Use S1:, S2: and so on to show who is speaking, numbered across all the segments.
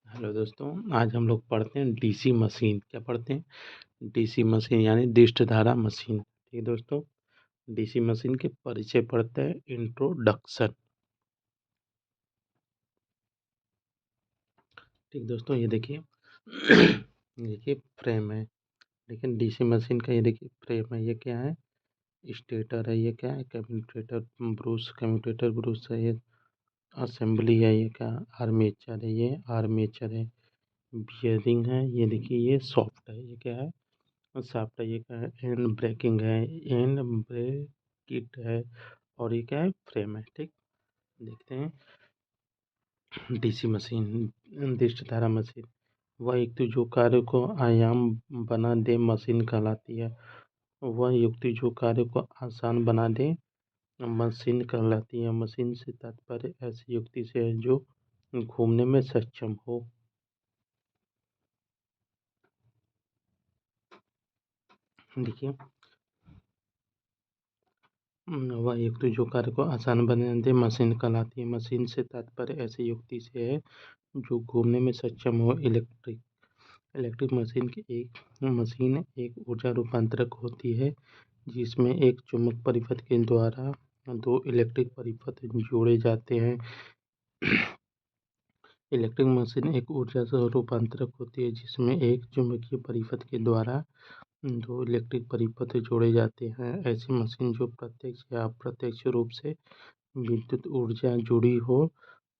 S1: Hello दोस्तों, आज हम लोग पढ़ते हैं डीसी मशीन। क्या पढ़ते हैं? डीसी मशीन यानी दृष्ट धारा मशीन। ठीक है दोस्तों, डीसी मशीन के परिचय पढ़ते हैं, इंट्रोडक्शन। ठीक दोस्तों, ये देखिए देखिए फ्रेम है। लेकिन डीसी मशीन का ये देखिए फ्रेम है। ये क्या है? स्टेटर है। ये क्या है? कम्यूटेटर ब्रूस है। ये असेंबली है। ये क्या? आर्मेचर है। ये आर्मेचर है। बियरिंग है। ये देखिए ये सॉफ्ट है। ये क्या है? सॉफ्ट है। ये क्या है? एंड ब्रेकिंग है। एंड ब्रेक किट है। और ये क्या है? फ्रेम है। ठीक, देखते हैं। डीसी मशीन, दृष्ट धारा मशीन, वह युक्ति जो कार्य को आयाम बना दे मशीन कहलाती है। वह युक्ति जो कार्य को आसान बना दे मशीन कहलाती है। मशीन से तात्पर्य ऐसी युक्ति से है जो घूमने में सक्षम हो। देखिए, वह युक्ति जो कार्य को आसान बना दे मशीन कहलाती है। मशीन से तात्पर्य ऐसी युक्ति से है जो घूमने में सक्षम हो। इलेक्ट्रिक मशीन एक ऊर्जा रूपांतरक होती है जिसमें एक चुंबक परिपथ के द्वारा दो इलेक्ट्रिक परिपथ जोड़े जाते हैं। इलेक्ट्रिक मशीन एक ऊर्जा रूपांतरक होती है जिसमें एक चुंबकीय परिपथ के द्वारा दो इलेक्ट्रिक परिपथ जोड़े जाते हैं। ऐसी मशीन जो प्रत्यक्ष या अप्रत्यक्ष रूप से विद्युत ऊर्जा जुड़ी हो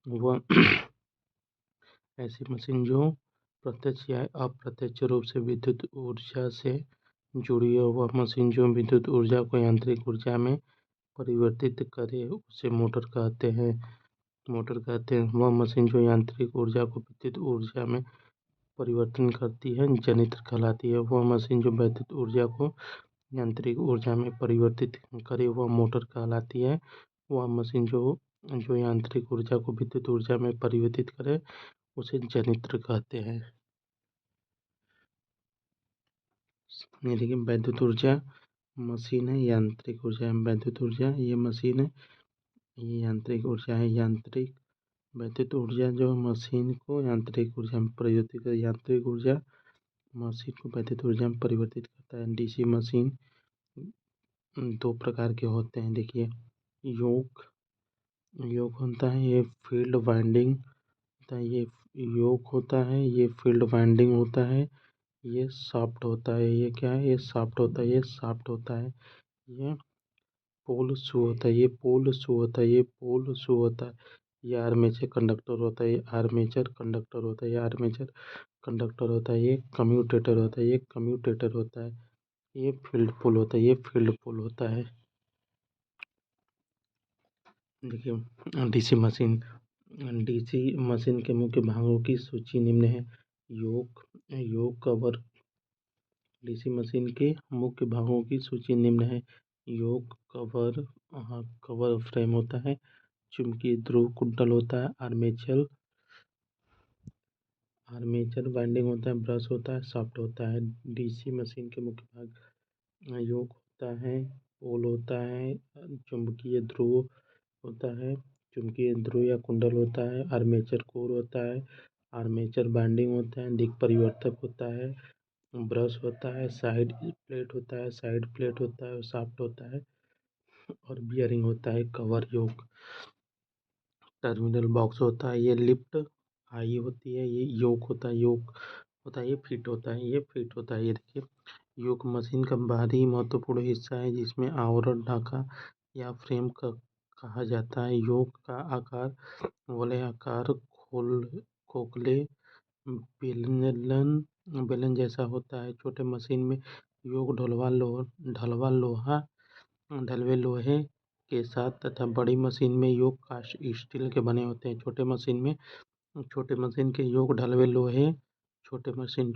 S1: वह ऐसी मशीन जो प्रत्यक्ष या अप्रत्यक्ष रूप से विद्युत ऊर्जा से जुड़ी हो वह मशीन जो विद्युत ऊर्जा को यांत्रिक ऊर्जा में परिवर्तित करे उसे मोटर कहते हैं। वह मशीन जो यांत्रिक ऊर्जा को विद्युत ऊर्जा में परिवर्तन करती है जनित्र कहलाती है। वह मशीन जो विद्युत ऊर्जा को यांत्रिक ऊर्जा में परिवर्तित करे वह मोटर कहलाती है। वह मशीन जो जो यांत्रिक ऊर्जा को विद्युत ऊर्जा में परिवर्तित करे उसे जनित्र कहते हैं। ये देखिए वैद्युत ऊर्जा मशीन है, यांत्रिक ऊर्जा है। वैद्युत ऊर्जा ये मशीन है, ये यांत्रिक ऊर्जा है। वैद्युत ऊर्जा जो मशीन को यांत्रिक ऊर्जा में परिवर्तित कर यांत्रिक ऊर्जा मशीन को वैद्युत ऊर्जा में परिवर्तित करता है। डीसी मशीन दो प्रकार के होते हैं। देखिए, योक योक होता है, ये फील्ड वाइंडिंग होता है। ये योक होता है, ये फील्ड वाइंडिंग होता है। ये शाफ्ट होता है। ये क्या है? ये शाफ्ट होता है। ये शाफ्ट होता है। ये पोल शू होता है। ये पोल शू होता है। ये पोल शू होता है। ये आर्मेचर कंडक्टर होता है। ये आर्मेचर कंडक्टर होता है। ये आर्मेचर कंडक्टर होता है। ये कम्यूटेटर होता है। ये कम्यूटेटर होता है। ये फील्ड पोल होता है। ये फील्ड पोल होता है। देखिए डीसी मशीन के मुख्य भागों की सूची निम्न है। योक योक कवर डीसी मशीन के मुख्य भागों की सूची निम्न है। योक कवर फ्रेम होता है। चुंबकीय ध्रुव कुंडल होता है। आर्मेचर वाइंडिंग होता है। ब्रश होता है। शाफ्ट होता है। डीसी मशीन के मुख्य भाग योक होता है, पोल होता है, चुंबकीय ध्रुव होता है, चुंबकीय ध्रुव या कुंडल होता है, आर्मेचर कोर होता है, आर्मेचर बाइंडिंग होता है, दिक् परिवर्तक होता है, ब्रश होता है, साइड प्लेट होता है, शाफ्ट होता है और बियरिंग होता है। कवर योक टर्मिनल बॉक्स होता है। ये लिफ्ट आई होती है। ये योक होता है। ये फिट होता है। ये फिट होता है। ये देखिए, योक मशीन का बाहरी महत्वपूर्ण हिस्सा है जिसमें आवरण ढाका या फ्रेम का कहा जाता है। योक का आकार गोले आकार खोखले बेलन बेलन जैसा होता है। छोटे मशीन में योक ढलवा लोहा ढलवे लोहे के साथ तथा बड़ी मशीन में योक कास्ट स्टील के बने होते हैं। छोटे मशीन के योक ढलवे लोहे छोटे मशीन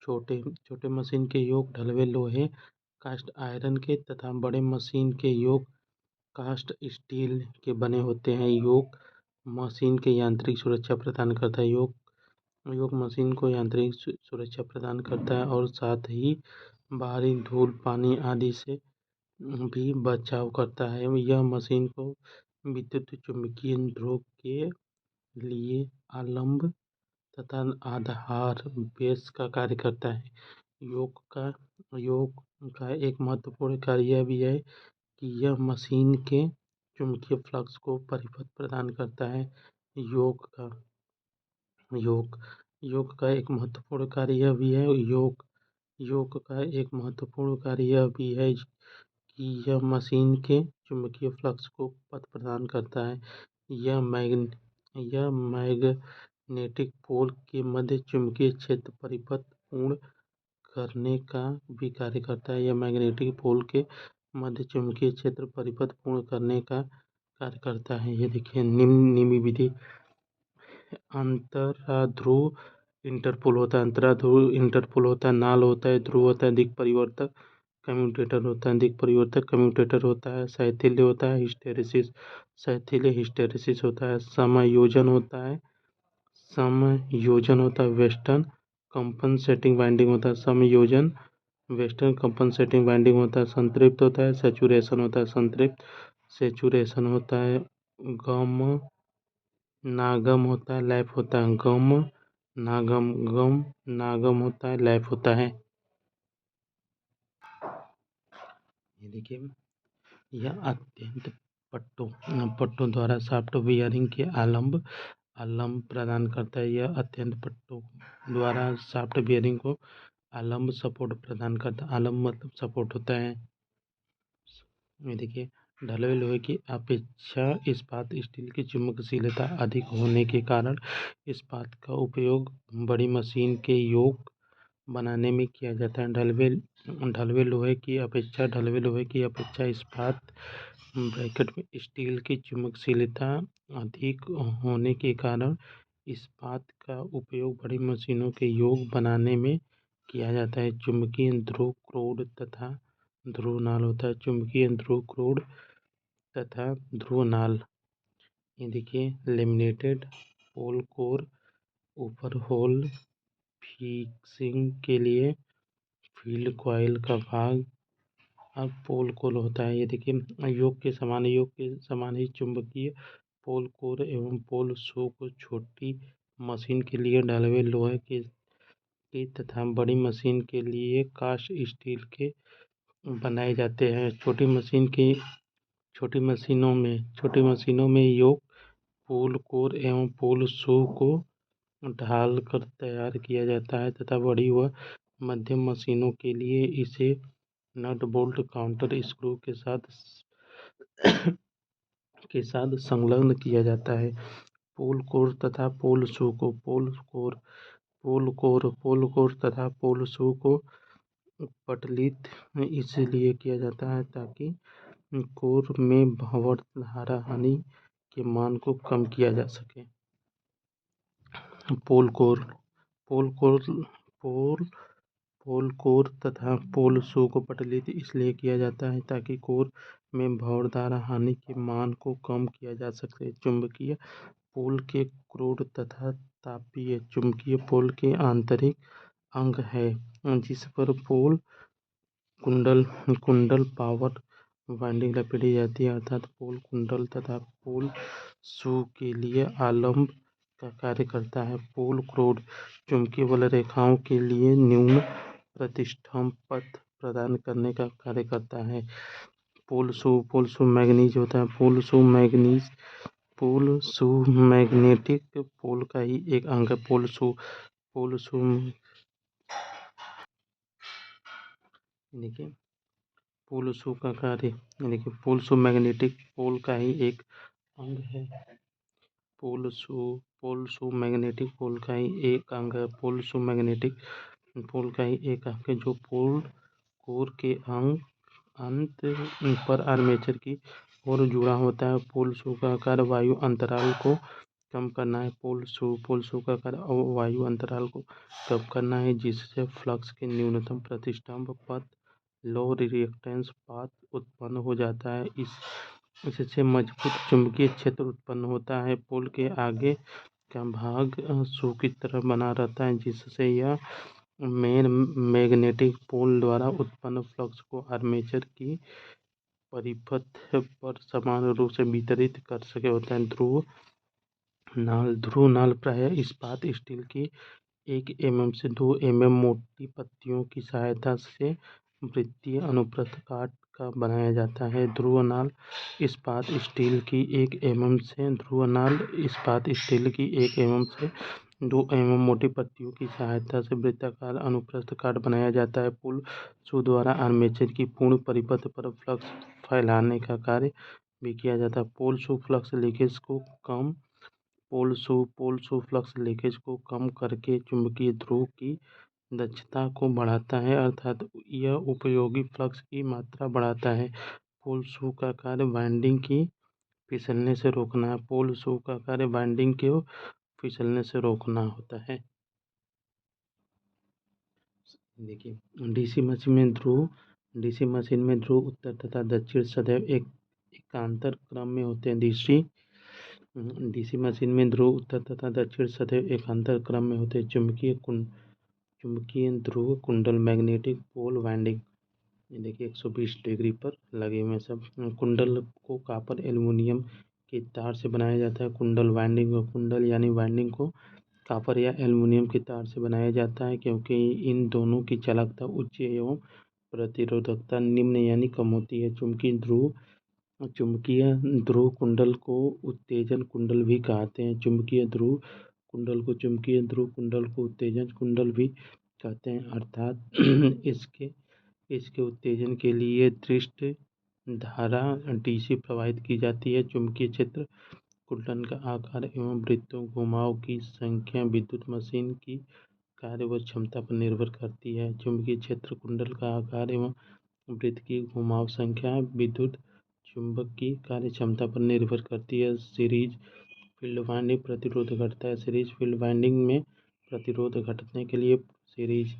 S1: छोटे मशीन के योक ढलवे लोहे कास्ट आयरन के तथा बड़े मशीन के योक कास्ट स्टील के बने होते हैं। योक मशीन के यांत्रिक सुरक्षा प्रदान करता है। योग मशीन को यांत्रिक सुरक्षा प्रदान करता है और साथ ही बाहरी धूल पानी आदि से भी बचाव करता है। यह मशीन को विद्युत चुम्बकीय ध्रुव के लिए अवलंब तथा आधार बेस का कार्य करता है। योग का एक महत्वपूर्ण कार्य यह भी है कि यह मशीन के चुंबकीय फ्लक्स को परिपथ प्रदान करता है। योग का योग योग का एक महत्वपूर्ण कार्य यह भी है योग का एक महत्वपूर्ण कार्य यह भी है कि यह मशीन के चुंबकीय फ्लक्स को पथ प्रदान करता है। यह मैग्नेटिक पोल के मध्य चुंबकीय क्षेत्र परिपथ पूर्ण करने का भी कार्य करता है। यह मैग्नेटिक पोल के मध्य चुंबकीय क्षेत्र परिपथ पूर्ण करने का कार्य करता है। ये देखिए निम्न विधि अंतराध्रुव इंटरपोल होता है। अंतराध्रुव इंटरपोल होता है। नाल होता है। ध्रुव होता है। दिक् परिवर्तक कम्यूटेटर होता है। दिक् परिवर्तक कम्यूटेटर होता है। शैथिल्य होता है। हिस्टैरिसीस होता है। समायोजन होता है। वेस्टर्न कंपनसेटिंग वाइंडिंग होता है। समायोजन वेस्टर्न कंपनसेटिंग वाइंडिंग होता है। संतृप्त होता है। सैचुरेशन होता है। सेचुरेशन होता है। गम नागम होता है। लैप होता है। नागम होता है। लैप होता है। ये देखिए यह अत्यंत पट्टों द्वारा सॉफ्ट बियरिंग के आलम्ब प्रदान करता है। यह अत्यंत पट्टों द्वारा सॉफ्ट बियरिंग को आलम्ब सपोर्ट प्रदान करता है। आलम्ब मतलब सपोर्ट होता है। ये देखिए ढलुए लोहे की अपेक्षा इस्पात स्टील की चुंबकशीलता अधिक होने के कारण इस्पात का उपयोग बड़ी मशीन के योग बनाने में किया जाता है। ढलुए लोहे की अपेक्षा इस्पात ब्रैकेट में स्टील की चुंबकशीलता अधिक होने के कारण इस्पात का उपयोग बड़ी मशीनों के योग बनाने में किया जाता है। चुंबकीय ध्रुव क्रोड तथा ध्रुव नाल होता है। चुंबकीय ध्रुव क्रोड तथा ध्रुव नाल। ये देखिए लेमिनेटेड पोल कोर ऊपर होल फिक्सिंग के लिए फील्ड कॉइल का भाग अब पोल कोर होता है। ये देखिए योग के समान ही चुंबकीय पोल कोर एवं पोल शू को छोटी मशीन के लिए ढलुए लोहे के तथा बड़ी मशीन के लिए कास्ट स्टील के बनाए जाते हैं। छोटी मशीनों में योग पोल कोर एवं पोल शू को ढाल कर तैयार किया जाता है तथा बड़ी व मध्यम मशीनों के लिए इसे नट बोल्ट काउंटर स्क्रू के साथ संलग्न किया जाता है। पोल कोर तथा पोल शू को पोल कोर तथा पोल शू को पटलित इसलिए किया जाता है ताकि कोर में भंवर धारा हानि के मान को कम किया जा सके। पोल कोर पोल कोर पोल पोल कोर तथा पोल शू को पटलित इसलिए किया जाता है ताकि कोर में भंवर धारा हानि के मान को कम किया जा सके। चुंबकीय पोल के क्रोड तथा तापीय चुंबकीय पोल के आंतरिक अंग है जिस पर पोल कुंडल पावर वाइंडिंग लपेटी जाती है अर्थात पोल कुंडल तथा पोल शू के लिए आलम्ब का कार्य करता है। पोल क्रोड चुंबकीय बल रेखाओं के लिए न्यून प्रतिष्ठम पथ प्रदान करने का कार्य करता है। पोल शू मैग्नीज होता है। पोल शू मैग्नेटिक पोल का ही एक अंग है। पोल शू देखिए पोल शू का कार्य देखिए पोल शू मैग्नेटिक पोल का ही एक अंग है। पोल शू मैग्नेटिक पोल का ही एक अंग है। पोल शू मैग्नेटिक पोल का ही एक अंग है जो पोल कोर के अंत पर आर्मेचर की ओर जुड़ा होता है। पोल शू का कार्य वायु अंतराल को कम करना है। पोल शू का कार्य वायु अंतराल को कम करना है जिससे फ्लक्स के न्यूनतम प्रतिष्ठम्भ पथ लो रिएक्टेंस पाथ उत्पन्न हो जाता है। इससे मजबूत चुंबकीय क्षेत्र उत्पन्न होता है। पोल के आगे का भाग शू की तरह बना रहता है जिससे यह मैग्नेटिक पोल द्वारा उत्पन्न फ्लक्स को आर्मेचर की परिपथ पर समान रूप से वितरित कर सके होता है। नाल ध्रुव नाल प्रायः इस्पात स्टील की 1 mm से 2 mm मोटी पत्तियों की सहायता से वृत्तीय अनुप्रस्थ काट का बनाया जाता है। ध्रुव नाल इस्पात स्टील की 1 mm से 2 mm मोटी पत्तियों की सहायता से वृत्ताकार अनुप्रस्थ काट बनाया जाता है। पुल शू द्वारा आर्मेचर की पूर्ण परिपथ पर फ्लक्स फैलाने का कार्य भी किया जाता है। पोल शू फ्लक्स लीकेज को कम करके चुंबकीय ध्रुव की दक्षता को बढ़ाता है, अर्थात यह उपयोगी फ्लक्स की मात्रा बढ़ाता है। पोल शू का कार्य वाइंडिंग की फिसलने से रोकना है। पोल शू का कार्य वाइंडिंग को फिसलने से रोकना होता है। देखिए डीसी मशीन में ध्रुव उत्तर तथा दक्षिण सदैव एकांतर क्रम में होते हैं। डीसी मशीन में ध्रुव उत्तर तथा दक्षिण सदैव एकांतर क्रम में होते हैं। चुंबकीय ध्रुव कुंडल मैग्नेटिक पोल वाइंडिंग, ये देखिए 120 डिग्री पर लगे हुए सब। कुंडल को कॉपर एल्युमिनियम के तार से बनाया जाता है। कुंडल यानी वाइंडिंग को कॉपर या एल्युमिनियम के तार से बनाया जाता है, क्योंकि इन दोनों की चालकता उच्च एवं प्रतिरोधकता निम्न यानी कम होती है। चुंबकीय ध्रुव कुंडल को उत्तेजन कुंडल भी कहते हैं। चुंबकीय ध्रुव कुंडल को उत्तेजन कुंडल भी कहते हैं, अर्थात इसके उत्तेजन के लिए दृष्ट धारा डीसी प्रवाहित की जाती है। चुंबकीय क्षेत्र कुंडल का आकार एवं वृत्तों घुमाव की संख्या विद्युत मशीन की कार्य व क्षमता पर निर्भर करती है। चुंबकीय क्षेत्र कुंडल का आकार एवं वृत्त की घुमाव संख्या विद्युत चुंबक की कार्य क्षमता पर निर्भर करती है। सीरीज फील्ड वाइंडिंग प्रतिरोध घटता है। सीरीज फील्ड वाइंडिंग में प्रतिरोध घटने के लिए सीरीज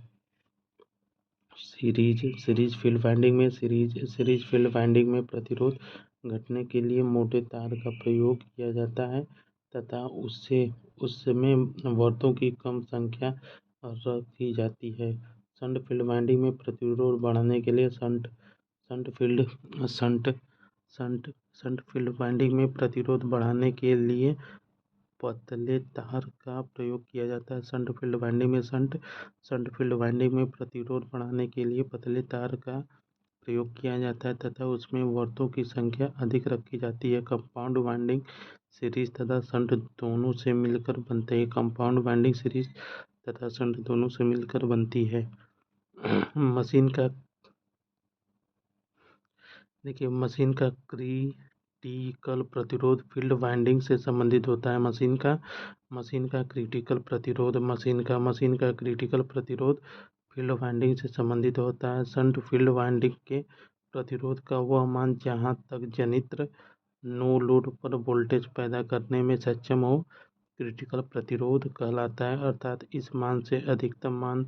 S1: फील्ड वाइंडिंग में प्रतिरोध घटने के लिए मोटे तार का प्रयोग किया जाता है तथा उसमें वर्तों की कम संख्या रखी जाती है। शंट फील्ड वाइंडिंग में प्रतिरोध बढ़ाने के लिए शंट फील्ड वाइंडिंग में प्रतिरोध बढ़ाने के लिए पतले तार का प्रयोग किया जाता है। शंट फील्ड वाइंडिंग में प्रतिरोध बढ़ाने के लिए पतले तार का प्रयोग किया जाता है तथा उसमें वर्तों की संख्या अधिक रखी जाती है। कंपाउंड वाइंडिंग सीरीज तथा शंट दोनों से मिलकर बनते हैं। कंपाउंड वाइंडिंग सीरीज तथा शंट दोनों से मिलकर बनती है। मशीन का क्रिटिकल प्रतिरोध फील्ड वाइंडिंग से संबंधित होता है। मशीन का क्रिटिकल प्रतिरोध फील्ड वाइंडिंग से संबंधित होता है। शंट फील्ड वाइंडिंग के प्रतिरोध का वह मान जहां तक जनित्र नो लोड पर वोल्टेज पैदा करने में सक्षम हो क्रिटिकल प्रतिरोध कहलाता है, अर्थात इस मान से अधिकतम मान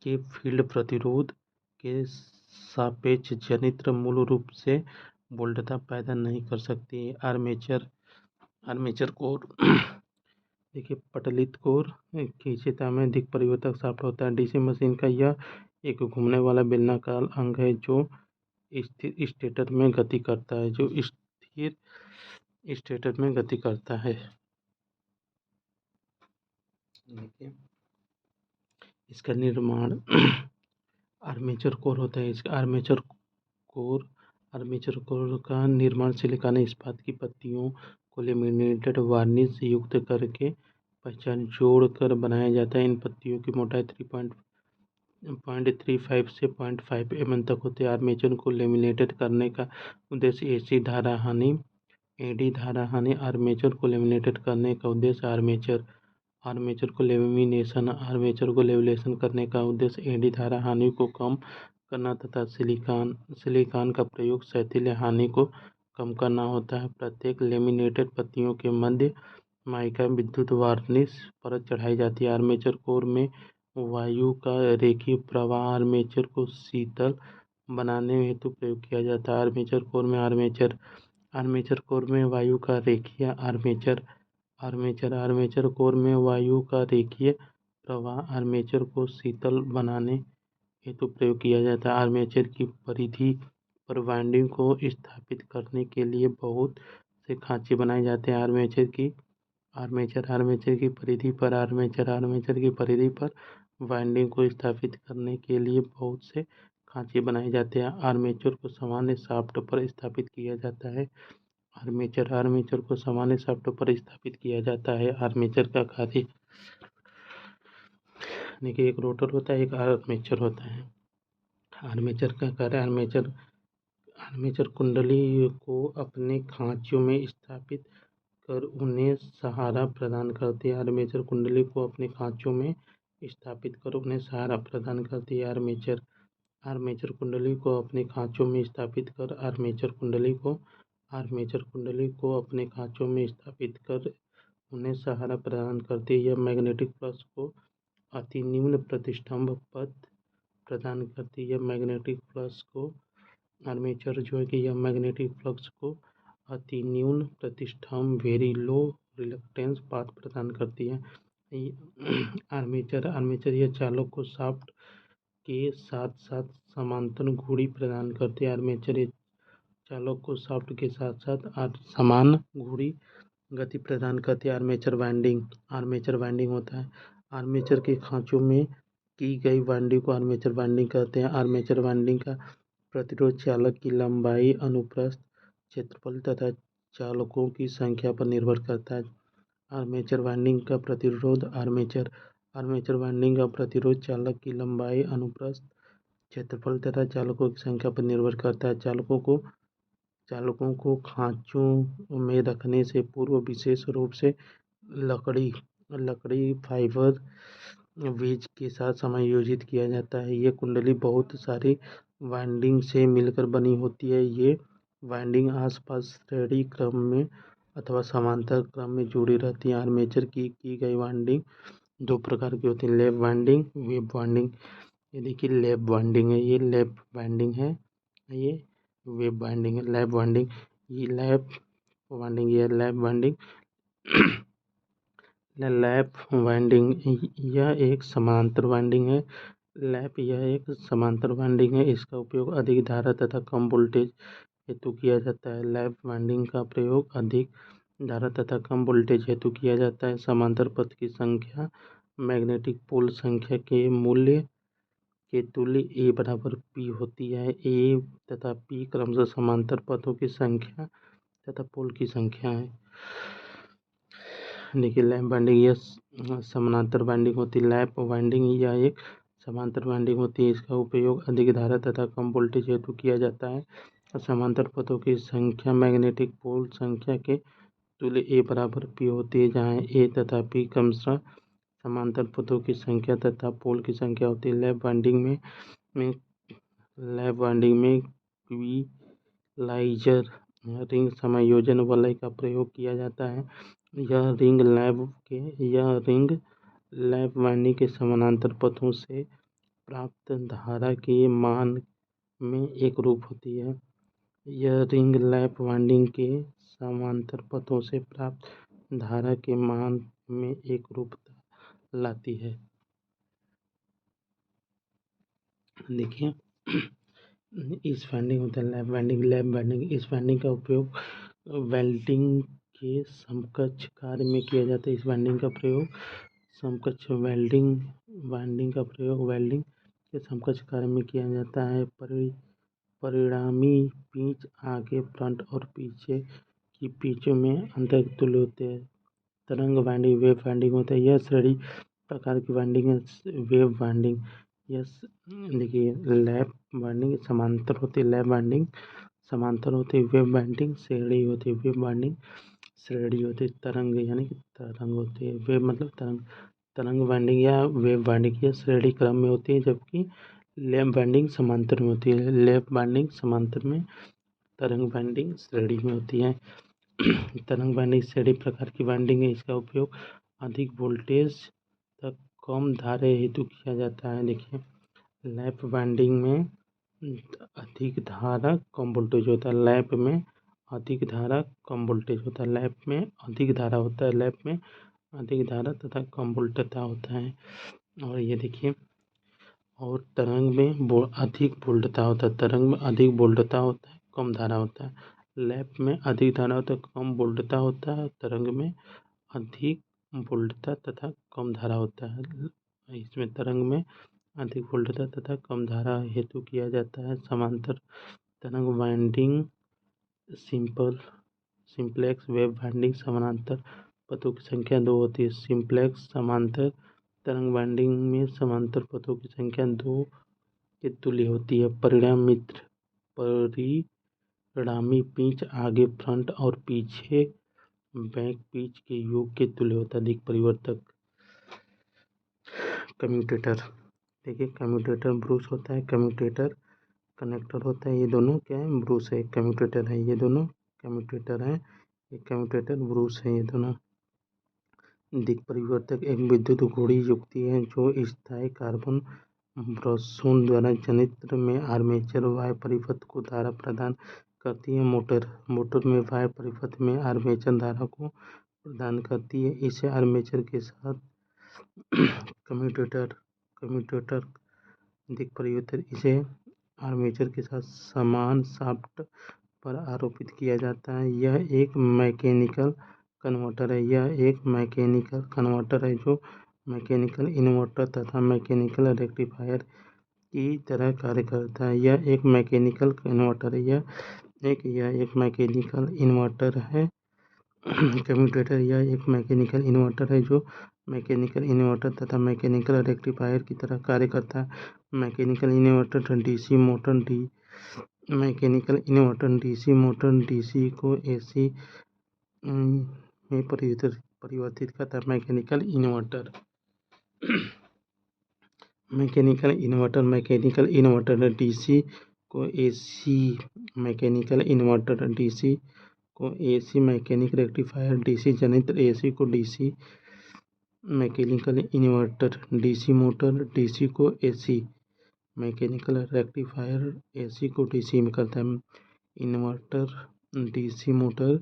S1: के फील्ड प्रतिरोध के सापेक्ष जनित्र मूल रूप से वोल्टता पैदा नहीं कर सकती। आर्मेचर कोर देखिए पटलित कोर की सतह में दिक् परिवर्तक शाफ्ट होता है। डीसी मशीन का यह एक घूमने वाला बेलनाकार अंग है जो स्थिर स्टेटर में गति करता है। देखिए इसका निर्माण आर्मेचर कोर होता है। इसका आर्मेचर कोर का निर्माण सिलिकॉन इस्पात की पत्तियों को लेमिनेटेड वार्निश युक्त करके पहचान जोड़कर बनाया जाता है। इन पत्तियों की मोटाई 0.35 से 0.5 mm तक होती है। आर्मेचर को लेमिनेटेड करने का उद्देश्य एडी धारा हानि। आर्मेचर को लेमिनेटेड करने का उद्देश्य आर्मेचर को लेमिनेशन करने का उद्देश्य एडी धारा हानि को कम करना तथा सिलिकॉन का प्रयोग शैथिल्य हानि को कम करना होता है। प्रत्येक लेमिनेटेड पत्तियों के मध्य माइका विद्युत वार्निश परत चढ़ाई जाती है। आर्मेचर कोर में वायु का रेखीय प्रवाह आर्मेचर को शीतल बनाने हेतु प्रयोग किया जाता है। आर्मेचर कोर में वायु का रेखीय आर्मेचर कोर में वायु का रेखीय प्रवाह आर्मेचर को शीतल बनाने हेतु प्रयोग किया जाता है। आर्मेचर की परिधि पर वाइंडिंग को स्थापित करने के लिए बहुत से खांचे बनाए जाते हैं। आर्मेचर की परिधि पर वाइंडिंग को स्थापित करने के लिए बहुत से खांचे बनाए जाते हैं। आर्मेचर को सामान्य शाफ्ट पर स्थापित किया जाता है। आर्मेचर को सामान्य शाफ्ट पर स्थापित किया जाता है। आर्मेचर का कार्य देखिए, एक रोटर होता है, एक आर्मेचर होता है। आर्मेचर का कार्य आर्मेचर कुंडली को अपने खांचों में स्थापित कर उन्हें सहारा प्रदान करती है। आर्मेचर कुंडली को अपने खांचों में स्थापित कर उन्हें सहारा प्रदान करती है। आर्मेचर कुंडली को अपने खांचों में स्थापित कर आर्मेचर कुंडली को अपने खांचों में स्थापित कर उन्हें सहारा प्रदान करती है। यह मैग्नेटिक फ्लक्स को अति न्यून प्रतिष्ठम्भ पथ प्रदान करती है। मैग्नेटिक फ्लक्स को आर्मेचर जो है कि यह मैग्नेटिक फ्लक्स को अति न्यून प्रतिष्ठम्भ वेरी लो रिलक्टेंस पाथ प्रदान करती है। आर्मेचर यह चालक को शाफ्ट के साथ साथ समांतर घुड़ी प्रदान करती है। आर्मेचर ये चालक को शाफ्ट के साथ साथ समान घुड़ी गति प्रदान करती है। आर्मेचर वाइंडिंग होता है। आर्मेचर के खांचों में की गई वाइंडिंग को आर्मेचर वाइंडिंग कहते हैं। आर्मेचर वाइंडिंग का प्रतिरोध चालक की लंबाई, अनुप्रस्थ क्षेत्रफल तथा चालकों की संख्या पर निर्भर करता है। आर्मेचर वाइंडिंग का प्रतिरोध चालक की लंबाई, अनुप्रस्थ क्षेत्रफल तथा चालकों की संख्या पर निर्भर करता है। चालकों को खांचों में रखने से पूर्व विशेष रूप से लकड़ी फाइबर वेज के साथ समायोजित किया जाता है। ये कुंडली बहुत सारी वाइंडिंग से मिलकर बनी होती है। ये वाइंडिंग आसपास श्रेणी क्रम में अथवा समांतर क्रम में जुड़ी रहती है। आर्मेचर की गई वाइंडिंग दो प्रकार की होती है, लैप वाइंडिंग, वेब वाइंडिंग। ये देखिए लैप वाइंडिंग है, ये लैप वाइंडिंग है, ये वेब वाइंडिंग है। लैप वाइंडिंग, ये लैप वाइंडिंग लैप वाइंडिंग यह एक समांतर वाइंडिंग है। इसका उपयोग अधिक धारा तथा कम वोल्टेज हेतु किया जाता है। लैप वाइंडिंग का प्रयोग अधिक धारा तथा कम वोल्टेज हेतु किया जाता है। समांतर पथ की संख्या मैग्नेटिक पोल संख्या के मूल्य के तुल्य A बराबर P होती है। A तथा P क्रमशः समांतर पथों की संख्या तथा पोल की संख्या है। देखिए लैप वाइंडिंग यह समांतर वाइंडिंग होती है। लैप वाइंडिंग यह एक समांतर वाइंडिंग होती है। इसका उपयोग अधिक धारा तथा कम वोल्टेज हेतु किया जाता है। समांतर पथों की संख्या मैग्नेटिक पोल संख्या के तुल्य A बराबर P होती है, जहाँ A तथा P क्रमशः समांतर पथों की संख्या तथा पोल की संख्या होती है। लैप वाइंडिंग में क्विलाइजर रिंग समायोजन वलय का प्रयोग किया जाता है। यह रिंग लैप वाइंडिंग के समानांतर पथों से प्राप्त धारा के मान में एक रूप होती है। यह रिंग लैप वाइंडिंग के समांतर पथों से प्राप्त धारा के मान में एक रूपता लाती है। देखिए इस वाइंडिंग होता है लैप वाइंडिंग। इस वाइंडिंग का उपयोग वेल्डिंग के समकक्ष कार्य में किया जाता है। इस वाइंडिंग का प्रयोग समकक्ष वेल्डिंग के समकक्ष कार्य में किया जाता है। परिणामी पिच आगे, फ्रंट और पीछे की पिचों में अंतर तुल्य होते हैं। तरंग वाइंडिंग, वेव वाइंडिंग होता है। यह श्रेणी प्रकार की वाइंडिंग है। वेव वाइंडिंग देखिए लैप वाइंडिंग समांतर होती है, लैप वाइंडिंग समांतर होती है, वेव वाइंडिंग श्रेणी होती है। वेव वाइंडिंग श्रेणी होती है, तरंग यानी कि तरंग होती है। वेव मतलब तरंग वाइंडिंग या वेव वाइंडिंग यह श्रेणी क्रम में होती है, जबकि लैप वाइंडिंग समांतर में होती है। लैप वाइंडिंग समांतर में, तरंग वाइंडिंग श्रेणी में होती है। तरंग वाइंडिंग श्रेणी प्रकार की वाइंडिंग है। इसका उपयोग अधिक वोल्टेज तक कम धारा हेतु किया जाता है। देखिए लैप वाइंडिंग में अधिक धारा कम वोल्टेज होता है। लैप में अधिक धारा कम वोल्टेज होता है। लैप में अधिक धारा होता है। लैप में अधिक धारा तथा कम वोल्टेज होता है। और ये देखिए और तरंग में अधिक वोल्टता होता है। तरंग में अधिक वोल्टता होता है, कम धारा होता है। लैप में अधिक धारा होता है, कम वोल्टता होता है। तरंग में अधिक वोल्टता तथा कम धारा होता है। इसमें तरंग में अधिक वोल्टता तथा कम धारा हेतु किया जाता है। समांतर तरंग वाइंडिंग सिंप्लेक्स वेव वाइंडिंग समानांतर पथों की संख्या 2 होती है। सिंप्लेक्स समांतर तरंग वाइंडिंग में समांतर पथों की संख्या 2 के तुल्य होती है। परिणामी पिच आगे फ्रंट और पीछे बैक पिच के योग के तुल्य होता है। अधिक परिवर्तक कम्यूटेटर, देखिए कम्यूटेटर ब्रूस होता है, कम्यूटेटर कनेक्टर होता है। ये दोनों क्या है, ब्रूस है, कम्यूटेटर है। ये दोनों कम्यूटेटर हैं, ये कम्यूटेटर ब्रूस है। ये दोनों दिक् परिवर्तक एक विद्युत घोड़ी युक्ति है जो स्थायी कार्बन ब्रशों द्वारा जनित्र में आर्मेचर वाय परिपथ को धारा प्रदान करती है। मोटर में वाय परिपथ में आर्मेचर धारा को प्रदान करती है। इसे आर्मेचर के साथ कम्यूटेटर दिक् परिवर्तक इसे आर्मेचर के साथ समान शाफ्ट पर आरोपित किया जाता है। यह एक मैकेनिकल कन्वर्टर है। जो मैकेनिकल इन्वर्टर तथा मैकेनिकल रेक्टिफायर की तरह कार्य करता है। यह एक मैकेनिकल इन्वर्टर है। कम्यूटेटर यह एक मैकेनिकल इन्वर्टर है जो मैकेनिकल इन्वर्टर तथा मैकेनिकल रेक्टिफायर की तरह कार्य करता है। मैकेनिकल इन्वर्टर डीसी को एसी में परिवर्तित करता है। मैकेनिकल इन्वर्टर डीसी को एसी मैकेनिक रेक्टिफायर डीसी जनित्र एसी को DC mechanical inverter DC motor DC को एसी मैकेनिकल रेक्टिफायर एसी को डीसी में करता है। Inverter DC motor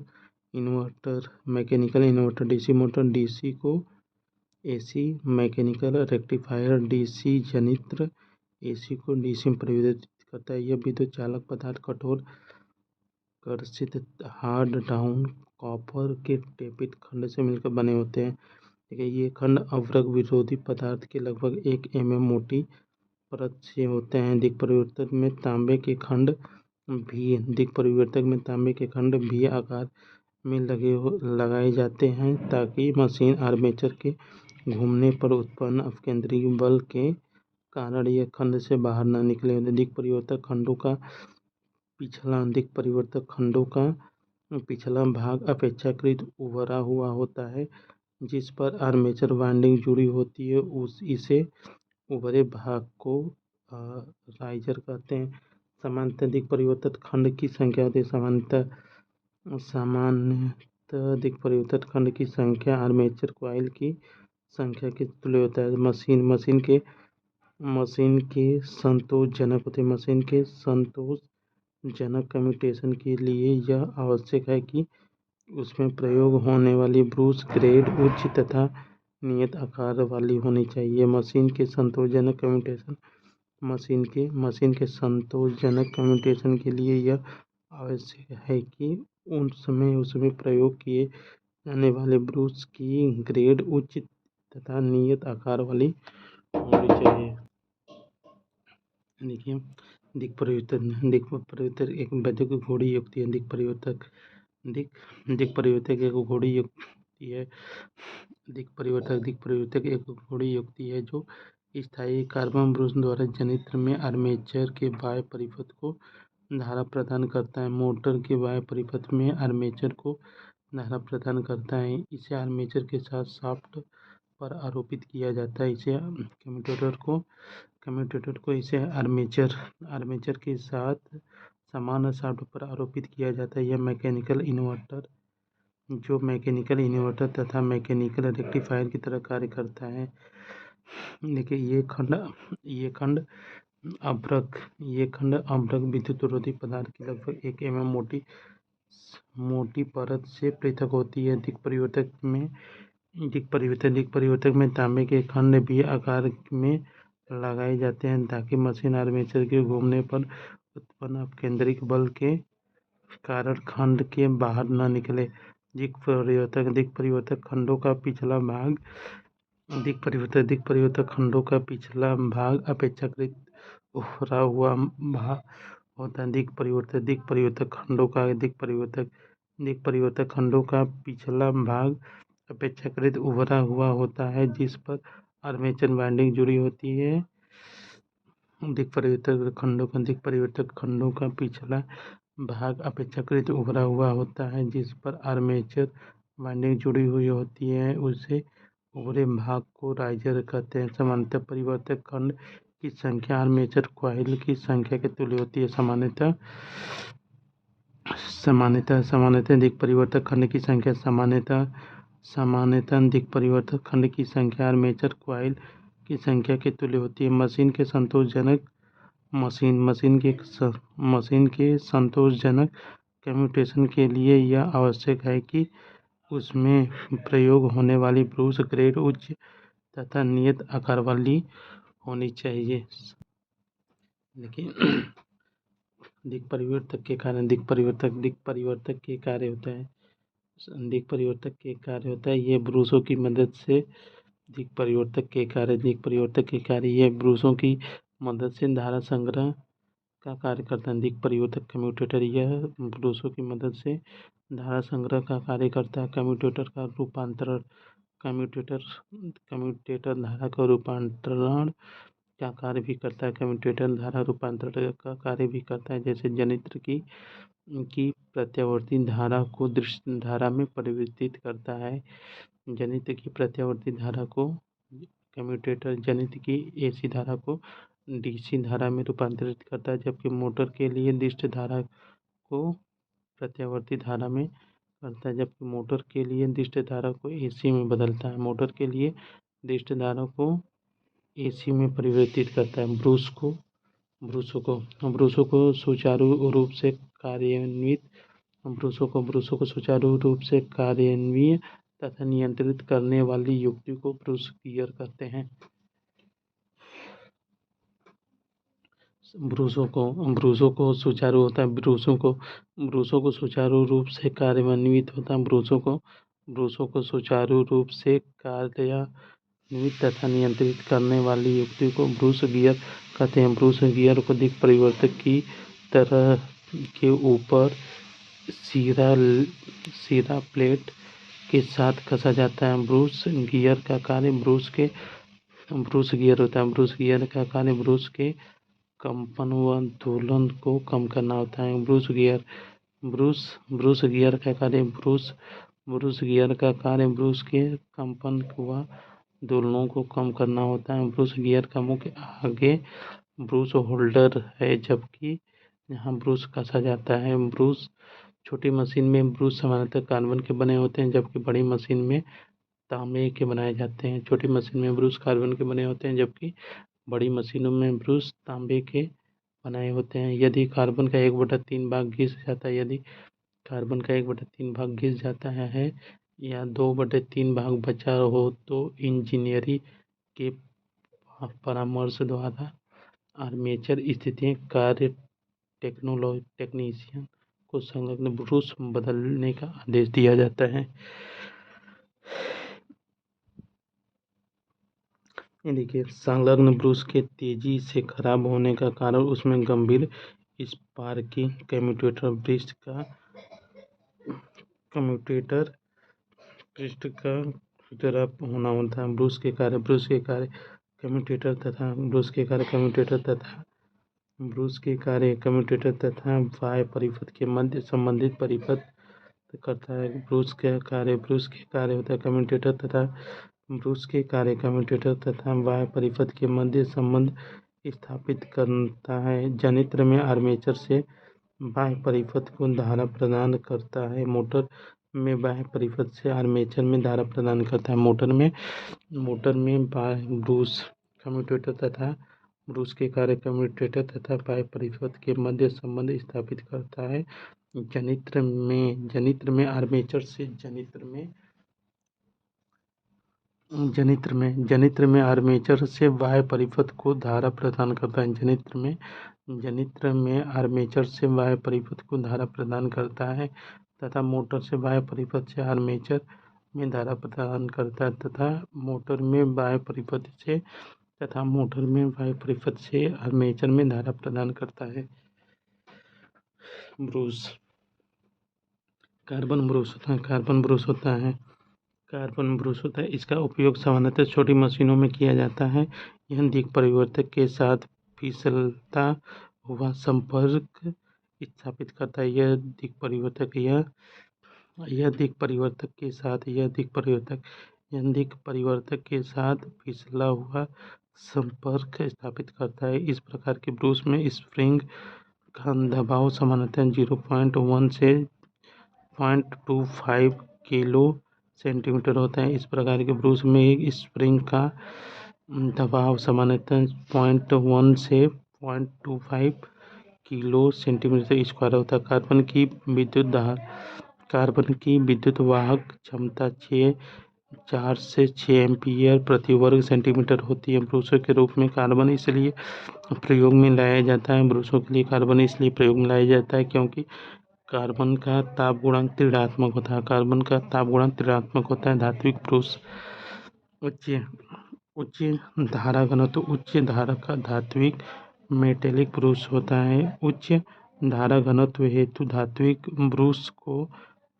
S1: mechanical inverter DC motor DC को एसी मैकेनिकल रेक्टिफायर डीसी जनित्र एसी को डीसी में परिवर्तित करता है। यह विद्युत चालक पदार्थ कठोर कर्षित हार्ड डाउन कॉपर के टेपित खंड से मिलकर बने होते हैं। देखिए ये खंड अवरक्त विरोधी पदार्थ के लगभग 1 mm मोटी परत से होते हैं। दिक् परिवर्तक में तांबे के खंड भी आकार में लगाए जाते हैं ताकि मशीन आर्मेचर के घूमने पर उत्पन्न अपकेंद्रिक बल के कारण यह खंड से बाहर न निकले। दिक् परिवर्तक खंडों का पिछला भाग अपेक्षाकृत उभरा हुआ होता है जिस पर आर्मेचर वाइंडिंग जुड़ी होती है। इसे उभरे भाग को राइजर कहते हैं। सामान्यतः दिक् परिवर्तक खंड की संख्या होती है। सामान्यतः दिक् परिवर्तक खंड की संख्या आर्मेचर कॉइल की संख्या के तुल्य होता है। मशीन के संतोषजनक कम्यूटेशन के लिए यह आवश्यक है कि उसमें प्रयोग होने वाली ब्रूस ग्रेड उच्च तथा नियत आकार वाली होनी चाहिए। मशीन के संतोषजनक कम्यूटेशन के लिए यह आवश्यक है कि उसमें प्रयोग किए जाने वाले ब्रूस की ग्रेड उच्च तथा नियत आकार वाली होनी चाहिए। देखिए दिक् परिवर्तक एक वैद्युत घोड़ी युक्ति है। दिक् परिवर्तक एक घोड़ी युक्ति है। दिक् परिवर्तक एक घोड़ी युक्ति है जो स्थायी कार्बन ब्रश द्वारा जनित्र में आर्मेचर के बाह्य परिपथ को धारा प्रदान करता है। मोटर के बाह्य परिपथ में आर्मेचर को धारा प्रदान करता है। इसे आर्मेचर के साथ शाफ्ट पर आरोपित किया जाता है। इसे कम्यूटेटर को इसे आर्मेचर के साथ समान शाफ्ट पर आरोपित किया जाता है। यह मैकेनिकल इन्वर्टर तथा मैकेनिकल रेक्टिफायर की तरह कार्य करता है। देखिए ये खंड अवरक्त विद्युत रोधी पदार्थ की लगभग 1 mm मोटी परत से पृथक होती है। दिक् परिवर्तक में तांबे के खंड भी आकार में लगाए जाते हैं ताकि मशीन आर्मेचर के घूमने पर उत्पन्न अपकेंद्रिक बल के कारण खंड के बाहर न निकले। दिक् परिवर्तक खंडों का पिछला भाग दिक् परिवर्तक खंडों का पिछला भाग अपेक्षाकृत उभरा हुआ भाग होता है। दिक् परिवर्तक खंडों का पिछला भाग अपेक्षाकृत उभरा हुआ होता है जिस पर आर्मेचर वाइंडिंग जुड़ी होती है। दिक् परिवर्तक खंडों का पिछला भाग अपेक्षाकृत उभरा हुआ होता है जिस पर आर्मेचर वाइंडिंग जुड़ी हुई होती है। उसे उभरे भाग को राइजर कहते हैं। सामान्यतः परिवर्तक खंड की संख्या आर्मेचर कॉइल की संख्या के तुल्य होती है। सामान्यतः दिक् परिवर्तक खंड की संख्या सामान्यतः दिक् परिवर्तक खंड की संख्या आर्मेचर कॉइल की संख्या के तुल्य होती है। मशीन के संतोषजनक कम्यूटेशन के लिए यह आवश्यक है कि उसमें प्रयोग होने वाली ब्रूस ग्रेड उच्च तथा नियत आकार वाली होनी चाहिए। लेकिन दिक् परिवर्तक के कार्य होता है ये ब्रूसों की मदद से ये ब्रूसों की मदद से धारा संग्रह का कार्य करता है। दिक् परिवर्तक कम्यूटेटर यह ब्रूसों की मदद से धारा संग्रह का कार्य करता है। कम्यूटेटर धारा का रूपांतरण का कार्य भी करता है। कम्यूटेटर धारा रूपांतरण का कार्य भी करता है, जैसे जनित्र की प्रत्यावर्ती धारा को दृश्य धारा में परिवर्तित करता है। जनित्र की प्रत्यावर्ती धारा को कम्यूटेटर जनित्र की एसी धारा को डीसी धारा में रूपांतरित करता है, जबकि मोटर के लिए दृश्य धारा को प्रत्यावर्ती धारा में करता है, जबकि मोटर के लिए दृश्य धारा को एसी में बदलता है। मोटर के लिए दृश्य धारा को एसी में परिवर्तित करता है। ब्रूसों को सुचारू रूप से कार्यान्वित तथा नियंत्रित करने वाली युक्ति को ब्रूस गियर कहते हैं। ब्रूसों को सुचारू रूप से कार्यान्वित तथा नियंत्रित करने वाली युक्ति को ब्रूस गियर कहते हैं। ब्रूस गियर को दिक् परिवर्तक की तरह के ऊपर सिरा प्लेट के साथ कसा जाता है। ब्रूस गियर का कार्य ब्रूस के कंपन व दोलन को कम करना होता है। ब्रूस गियर का कार्य ब्रूस के कंपन व दोलनों को कम करना होता है। ब्रूस गियर का मुख्य आगे ब्रूस होल्डर है, जबकि यहाँ ब्रूस कसा जाता है। छोटी मशीन में ब्रूस सामान्यतः कार्बन के बने होते हैं, जबकि बड़ी मशीन में तांबे के बनाए जाते हैं। छोटी मशीन में ब्रूस कार्बन के बने होते हैं, जबकि बड़ी मशीनों में ब्रूस तांबे के बनाए होते हैं। यदि कार्बन का 1/3 भाग घिस जाता है या 2/3 भाग बचा हो तो इंजीनियरिंग के परामर्श द्वारा आर्मेचर स्थितियां कार्य टेक्नीशियन को संलग्न ब्रूस बदलने का आदेश दिया जाता है। देखिए, संलग्न ब्रूस के तेजी से खराब होने का कारण उसमें गंभीर स्पार्किंग कम्यूटेटर पृष्ठ का खुरदरापन होना होता है। ब्रूस के कार्य कम्यूटेटर तथा वाय परिपथ के मध्य संबंधित परिपथ करता है। ब्रूस के कार्य होता है कम्यूटेटर तथा वाय परिपथ के मध्य संबंध स्थापित करता है। जनित्र में आर्मेचर से बाह्य परिपथ को धारा प्रदान करता है। मोटर में बाह्य परिपथ से आर्मेचर में धारा प्रदान करता है। मोटर में बाह्य ब्रूस कम्यूटेटर तथा ब्रूस के कार्य कम्यूटेटर तथा बाह्य परिपथ के मध्य संबंध स्थापित करता है। जनित्र में आर्मेचर से बाह्य परिपथ को धारा प्रदान करता है। जनित्र में आर्मेचर से बाह्य परिपथ को धारा प्रदान करता है। तथा मोटर से बाह्य परिपथ से आर्मेचर में धारा प्रदान करता है तथा मोटर में बाह्य परिपथ से आर्मेचर में धारा प्रदान करता है। ब्रूस कार्बन ब्रूस होता है। इसका उपयोग सामान्यतः छोटी मशीनों में किया जाता है। यह दिक् परिवर्तक के साथ फिसलता हुआ संपर्क स्थापित करता है। यह दिक् परिवर्तक के साथ फिसला हुआ संपर्क स्थापित करता है। इस प्रकार के ब्रूस में स्प्रिंग का दबाव सामान्यतः 0.1 से 0.25 किलो सेंटीमीटर होता है। इस प्रकार के ब्रूस में एक स्प्रिंग का दबाव सामान्यतः 0.1 से 0.25 किलो सेंटीमीटर स्क्वायर होता है। कार्बन की विद्युत वाहक क्षमता 4 से 6 एम्पीयर प्रति वर्ग सेंटीमीटर होती है। ब्रूसों के रूप में कार्बन इसलिए प्रयोग में लाया जाता है क्योंकि कार्बन का ताप गुणांक ऋणात्मक होता है। धात्विक ब्रूस उच्च धारा का धात्विक मेटेलिक ब्रूस होता है। उच्च धारा घनत्व हेतु धात्विक ब्रूस को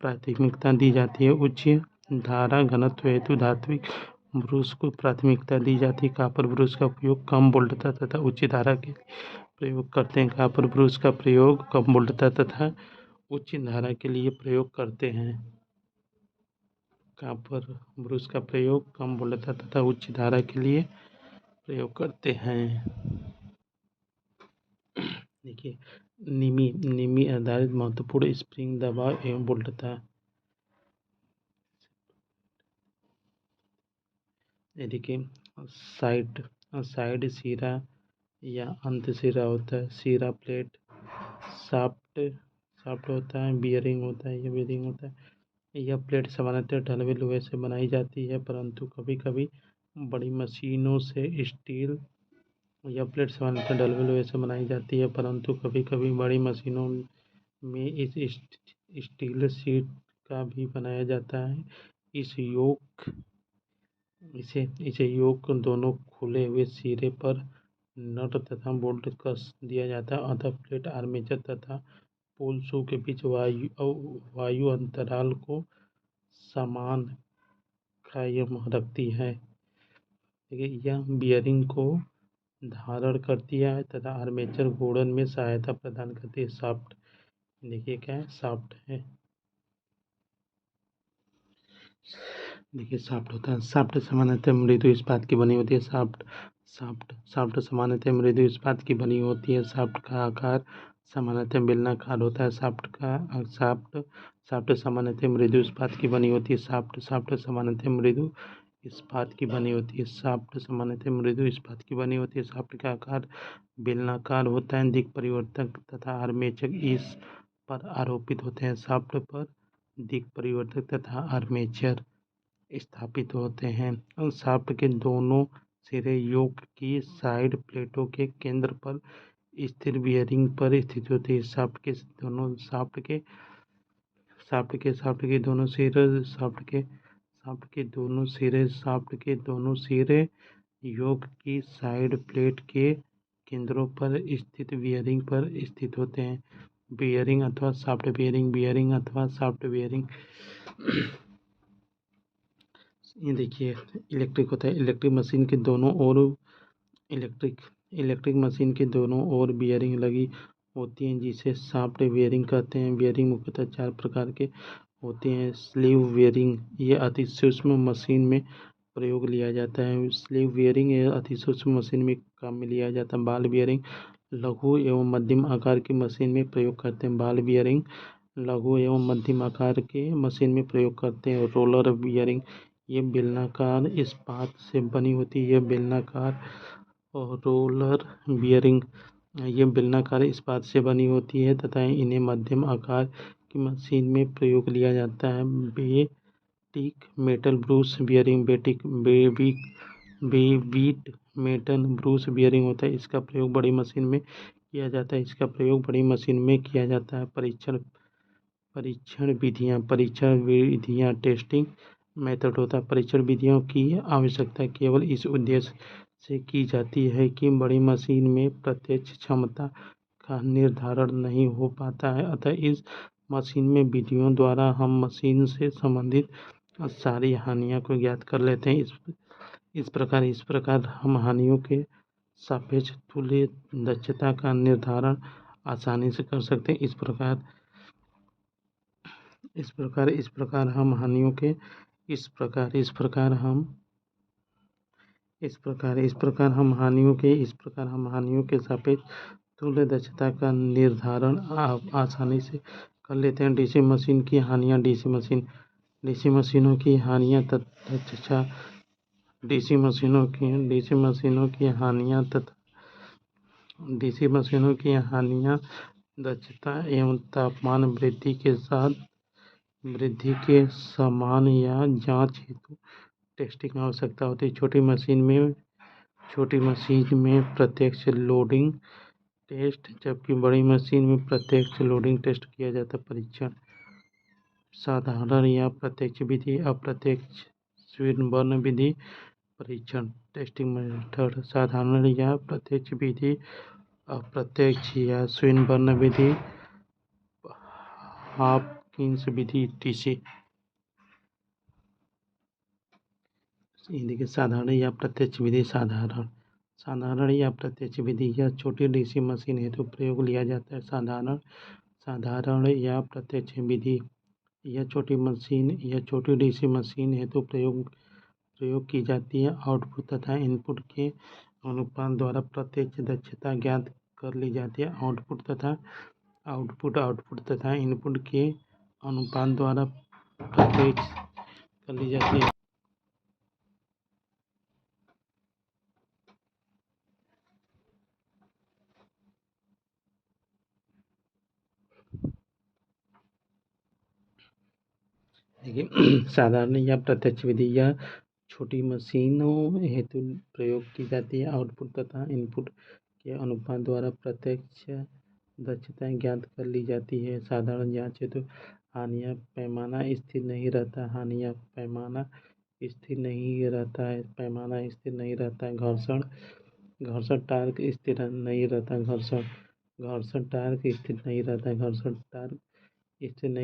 S1: प्राथमिकता दी जाती है। कॉपर ब्रूस का उपयोग कम वोल्टता तथा उच्च धारा के लिए प्रयोग करते हैं। कॉपर ब्रूस का प्रयोग कम वोल्टता तथा उच्च धारा के लिए प्रयोग करते हैं। देखिए निमी आधारित महत्वपूर्ण स्प्रिंग दबाव एवं वोल्टता। देखिए साइड सिरा या अंत सिरा होता है। सिरा प्लेट शाफ्ट होता है। बियरिंग होता है। यह प्लेट सामान्यतः ढलवे लोहे से बनाई जाती है, परंतु कभी कभी बड़ी मशीनों से स्टील में इस स्टील शीट का भी बनाया जाता है। इसे योक दोनों खुले हुए सिरे पर नट तथा बोल्ट कस दिया जाता है। अतः प्लेट आर्मेचर तथा पोल शू के बीच वायु अंतराल को समान कायम रखती है। यह बियरिंग को धारण करती है तथा आर्मेचर घूर्णन में सहायता प्रदान करती है। शाफ्ट देखिए क्या है, शाफ्ट है। देखिए शाफ्ट होता है। शाफ्ट सामान्यतः मृदु इस्पात की बनी होती है। शाफ्ट सामान्यतः मृदु इस्पात की बनी होती है। शाफ्ट का आकार सामान्यतः बेलनाकार होता है। शाफ्ट सामान्यतः मृदु इस्पात की बनी होती है। शाफ्ट सामान्यतः मृदु इस्पात की बनी होती है। शाफ्ट का आकार बेलनाकार होता है। दिक् परिवर्तक तथा आर्मेचर इस पर आरोपित होते हैं। शाफ्ट पर दिक् परिवर्तक तथा आर्मेचर स्थापित होते हैं। शाफ्ट के दोनों सिरे योक की साइड प्लेटों के केंद्र पर स्थिर बियरिंग पर स्थित होती है। शाफ्ट के दोनों सिरे योक की साइड प्लेट के केंद्रों पर स्थित बियरिंग पर स्थित होते हैं। बियरिंग अथवा शाफ्ट बियरिंग। ये देखिए इलेक्ट्रिक होता है। इलेक्ट्रिक मशीन के दोनों ओर बियरिंग लगी होती हैं, जिसे शाफ्ट बियरिंग कहते हैं। बियरिंग मुख्यतः 4 प्रकार के होते हैं। स्लीव बियरिंग, ये अति सूक्ष्म मशीन में प्रयोग लिया जाता है। काम में लिया जाता है। बॉल बियरिंग लघु एवं मध्यम आकार की मशीन में प्रयोग करते हैं। रोलर बियरिंग, ये बेलनाकार इस्पात से बनी होती है। तथा इन्हें मध्यम आकार की मशीन में प्रयोग लिया जाता है। Babbitt metal brush bearing Babbitt metal brush bearing होता है। इसका प्रयोग बड़ी मशीन में किया जाता है। परीक्षण परीक्षण विधियाँ टेस्टिंग मेथड होता है। परीक्षण विधियों की आवश्यकता केवल इस उद्देश्य से की जाती है कि बड़ी मशीन में प्रत्यक्ष क्षमता का निर्धारण नहीं हो पाता है, अतः इस मशीन में विधियों द्वारा हम मशीन से संबंधित सारी हानियों को ज्ञात कर लेते हैं। इस प्रकार हम हानियों के सापेक्ष तुल्य दक्षता का निर्धारण आसानी से कर सकते हैं। इस प्रकार हम हानियों के इस प्रकार हम हानियों के सापेक्ष तुल्य दक्षता का निर्धारण आसानी से कर लेते हैं। डीसी मशीन की हानियाँ। डीसी मशीनों की हानियाँ तथा डीसी मशीनों की हानियाँ दक्षता एवं तापमान वृद्धि के समान या जांच हेतु टेस्टिंग आवश्यकता होती है। छोटी मशीन में प्रत्यक्ष लोडिंग टेस्ट, जबकि बड़ी मशीन में प्रत्यक्ष लोडिंग टेस्ट किया जाता है। परीक्षण साधारण या प्रत्यक्ष विधि, अप्रत्यक्ष स्विनबर्न विधि। परीक्षण टेस्टिंग मेथड साधारण या प्रत्यक्ष विधि, अप्रत्यक्ष या स्विनबर्न विधि, हॉपकिंस विधि, टीसी। देखिए साधारण या प्रत्यक्ष विधि। साधारण या प्रत्यक्ष विधि यह छोटी डीसी मशीन हेतु प्रयोग लिया जाता है। साधारण या प्रत्यक्ष विधि यह छोटी डीसी मशीन हेतु प्रयोग की जाती है। आउटपुट तथा इनपुट के अनुपात द्वारा प्रत्यक्ष दक्षता ज्ञात कर ली जाती है। आउटपुट तथा इनपुट के अनुपात द्वारा प्रत्यक्ष कर ली जाती है। देखिए साधारण या प्रत्यक्ष विधि यह छोटी मशीनों हेतु प्रयोग की जाती है। आउटपुट तथा इनपुट के अनुपात द्वारा प्रत्यक्ष दक्षताएं ज्ञात कर ली जाती है। साधारण जांच हेतु हानियाँ पैमाना स्थिर नहीं रहता है। घर्षण टार्क स्थिर नहीं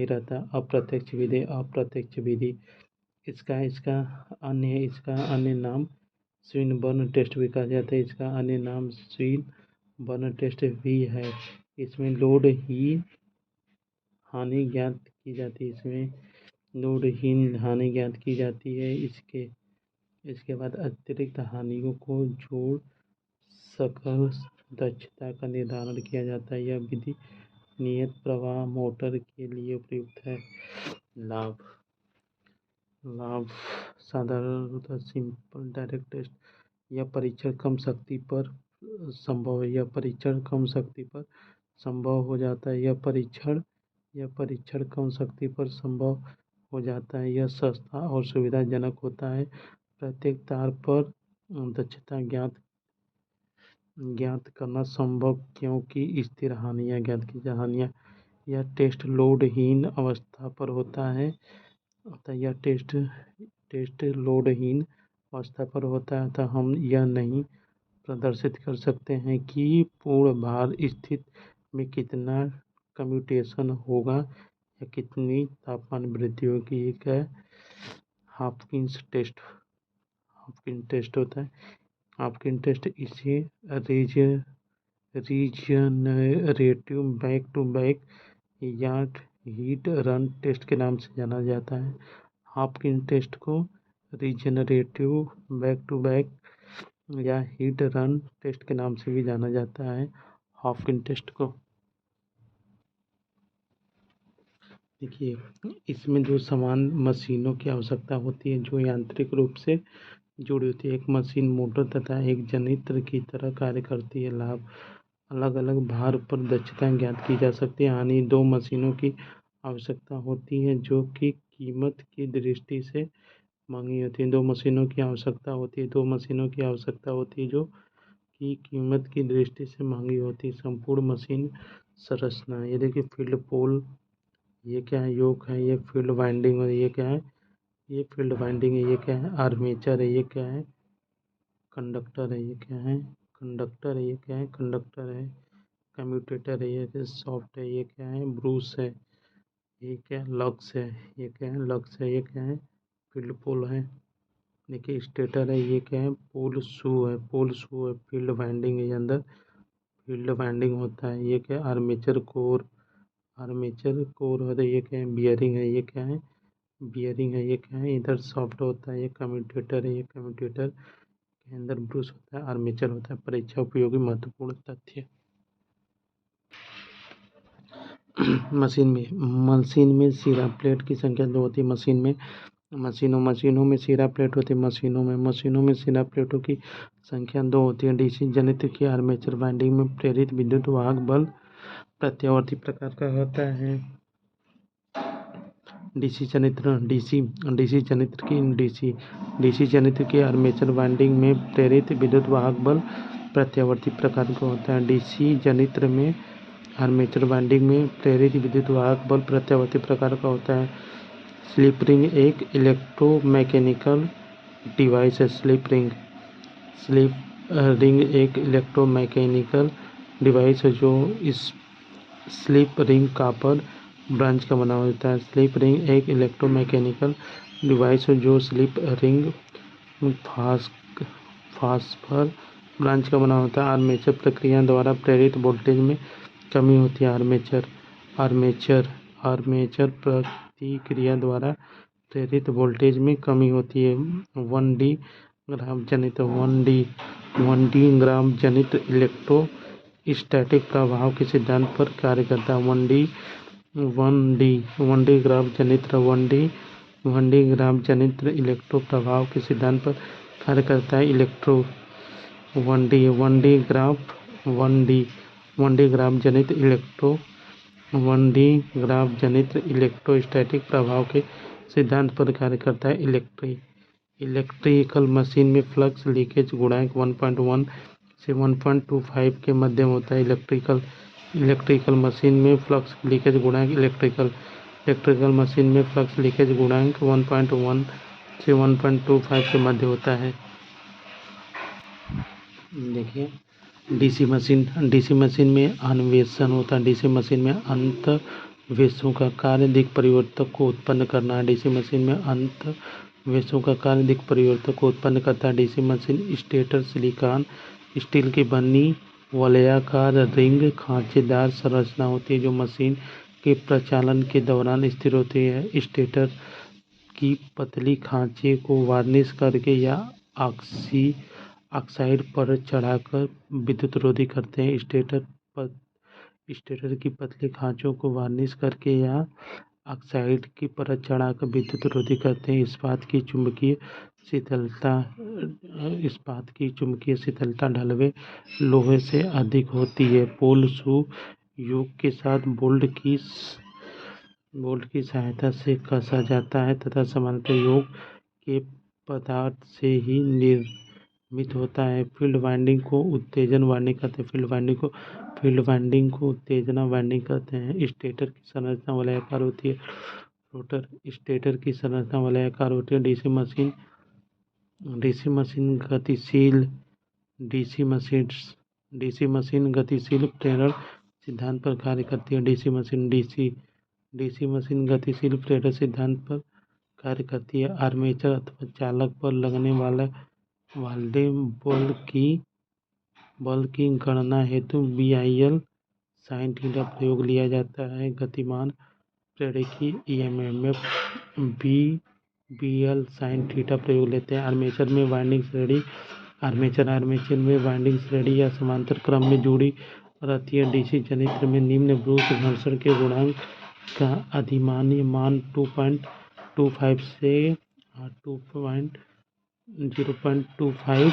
S1: रहता अप्रत्यक्ष विधि इसका अन्य नाम स्विनबर्न टेस्ट भी कहा जाता है। इसका अन्य नाम स्विनबर्न टेस्ट भी है। इसमें लोडहीन हानि ज्ञात की जाती है। इसके बाद अतिरिक्त हानियों को जोड़ कर दक्षता का निर्धारण किया जाता है। यह विधि नियत प्रवाह मोटर के लिए उपयुक्त है। लाभ साधारण सिंपल डायरेक्ट टेस्ट। यह परीक्षण कम शक्ति पर संभव हो जाता है। यह सस्ता और सुविधाजनक होता है। प्रत्येक तार पर दक्षता ज्ञात करना संभव क्योंकि स्थिर हानियाँ ज्ञात की जा हानियाँ। यह टेस्ट लोडहीन अवस्था पर होता है अतः हम यह नहीं प्रदर्शित कर सकते हैं कि पूर्ण भार स्थिति में कितना कम्यूटेशन होगा या कितनी तापमान वृद्धि होगी। एक है हॉपकिंस टेस्ट होता है। हॉपकिंस टेस्ट इसे रीजनरेटिव बैक टू बैक या हीट रन टेस्ट के नाम से जाना जाता है। हॉपकिंस टेस्ट को रीजनरेटिव बैक टू बैक या हीट रन टेस्ट के नाम से भी जाना जाता है। हॉपकिंस टेस्ट को देखिए इसमें जो समान मशीनों की आवश्यकता होती है जो यांत्रिक रूप से जुड़ी होती है। एक मशीन मोटर तथा एक जनरेटर की तरह कार्य करती है। लाभ अलग अलग भार पर दक्षता ज्ञात की जा सकती है। हानि दो मशीनों की आवश्यकता होती है जो कि कीमत की दृष्टि से महंगी होती है। दो मशीनों की आवश्यकता होती है जो कि कीमत की दृष्टि से महंगी होती है। संपूर्ण मशीन संरचना ये देखिए फील्ड पोल ये क्या है, योक है, ये फील्ड वाइंडिंग है, ये क्या है, ये फील्ड वाइंडिंग है, ये क्या है, आर्मेचर है, ये क्या है, कंडक्टर है, ये क्या है, कंडक्टर है, ये क्या है, कंडक्टर है, कम्यूटेटर है, ये सॉफ्ट है, ये क्या है, ब्रूस है, ये क्या है, लक्स है, ये क्या है, लक्स है, ये क्या है, फील्ड पोल है, देखिए स्टेटर है, ये क्या है, पोल शू है, पोल शू है, फील्ड वाइंडिंग है, ये अंदर फील्ड वाइंडिंग होता है, ये क्या है, आर्मेचर कोर, आर्मेचर कोर होता है, ये क्या है, बियरिंग है, ये क्या है, बियरिंग है, ये क्या है, इधर सॉफ्ट होता है, ये कम्यूटेटर है, ये कम्यूटेटर के अंदर ब्रूस होता है, आर्मेचर होता है। परीक्षा उपयोगी महत्वपूर्ण तथ्य। मशीन में सिरा प्लेट की संख्या 2 होती है। मशीनों में सिरा प्लेट होती है। मशीनों में सिरा प्लेटों की संख्या 2 होती है। डीसी जनित्र की आर्मेचर वाइंडिंग में प्रेरित विद्युत वाहक बल प्रत्यावर्ती प्रकार का होता है। डीसी जनित्र की आर्मेचर वाइंडिंग में प्रेरित विद्युत वाहक बल प्रत्यावर्ती प्रकार का होता है। डीसी जनित्र में आर्मेचर वाइंडिंग में प्रेरित विद्युत वाहक बल प्रत्यावर्ती प्रकार का होता है। स्लिप रिंग एक इलेक्ट्रोमैकेनिकल डिवाइस है। स्लिप रिंग एक इलेक्ट्रोमैकेनिकल डिवाइस है जो इस स्लिप रिंग कॉपर ब्रांच का बना होता है। स्लिप रिंग एक इलेक्ट्रोमैकेनिकल डिवाइस है जो स्लिप रिंग फास्फर ब्रांच का बना होता है। आर्मेचर प्रक्रिया द्वारा प्रेरित वोल्टेज में कमी होती है। आर्मेचर प्रतिक्रिया द्वारा प्रेरित वोल्टेज में कमी होती है। 1D ग्राम जनित इलेक्ट्रोस्टैटिक प्रभाव के सिद्धांत पर कार्य करता है। 1D ग्राम जनित्र इलेक्ट्रो प्रभाव के सिद्धांत पर कार्य करता है। 1D ग्राम जनित्र इलेक्ट्रोस्टैटिक प्रभाव के सिद्धांत पर कार्य करता है। इलेक्ट्रिकल मशीन में फ्लक्स लीकेज गुणांक 1.1 से 1.25 के मध्य होता है। इलेक्ट्रिकल मशीन में फ्लक्स लीकेज गुणांक इलेक्ट्रिकल मशीन में फ्लक्स लीकेज गुणांक 1.1 से 1.25 के मध्य होता है। देखिए डीसी मशीन में अन्वेषण होता है। डीसी मशीन में अंतःवेशों का कार्य दिक् परिवर्तक को उत्पन्न करना है। डीसी मशीन में अंतःवेशों का कार्य दिक् परिवर्तक को उत्पन्न करता है। DC machine stator silicon steel की बनी वलयाकार रिंग खांचेदार संरचना होती है जो मशीन के प्रचालन के दौरान स्थिर होती है। स्टेटर की पतली खांचे को वार्निश करके या ऑक्साइड पर चढ़ाकर विद्युत रोधी करते हैं। स्टेटर की पतली खांचों को वार्निश करके या ऑक्साइड की परत चढ़ाकर विद्युत रोधी करते हैं। इस्पात की चुंबकीय शीतलता ढलवे लोहे से अधिक होती है। पोल शू योक के साथ बोल्ट की सहायता से कसा जाता है तथा सामान्यतः योक के पदार्थ से ही निर्मित होता है। फील्ड वाइंडिंग को उत्तेजना वाइंडिंग कहते हैं। स्टेटर की संरचना वलयाकार होती है। रोटर स्टेटर की संरचना वलयाकार होती है। डीसी मशीन गतिशील प्रेरण सिद्धांत पर कार्य करती है। डीसी मशीन गतिशील प्रेरण सिद्धांत पर कार्य करती है। आर्मेचर अथवा चालक पर लगने वाले बल की गणना हेतु BIL sin थीटा प्रयोग लिया जाता है। गतिमान प्रेरकी EMF BL sin थीटा प्रयोग लेते हैं। आर्मेचर में वाइंडिंग श्रेणी या समांतर क्रम में जुड़ी रहती है। डीसी जनित्र में निम्न ब्रूस घर्षण के गुणांक का अधिमान्य मान 2.25 से 0.25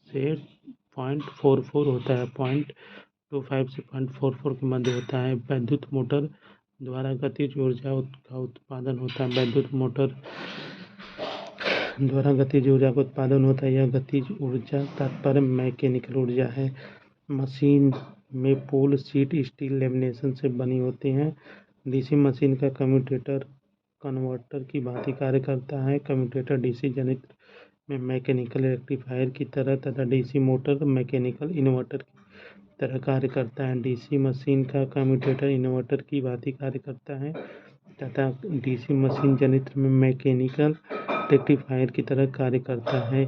S1: से 0.44 होता है। 0.25 से 0.44 के मध्य होता है। वैद्युत मोटर द्वारा गतिज ऊर्जा का उत्पादन होता है। यह गतिज ऊर्जा तात्पर्य मैकेनिकल ऊर्जा है। मशीन में पोल शीट स्टील लेमिनेशन से बनी होती हैं। डीसी मशीन का कम्यूटेटर कन्वर्टर की भांति कार्य करता है। कम्यूटेटर डीसी जनित्र में मैकेनिकल रेक्टिफायर की तरह तथा डीसी मोटर मैकेनिकल इन्वर्टर की तरह कार्य करता है। डीसी मशीन का कम्यूटेटर इन्वर्टर की भांति कार्य करता है तथा डीसी मशीन जनित्र में मैकेनिकल रेक्टिफायर की तरह कार्य करता है।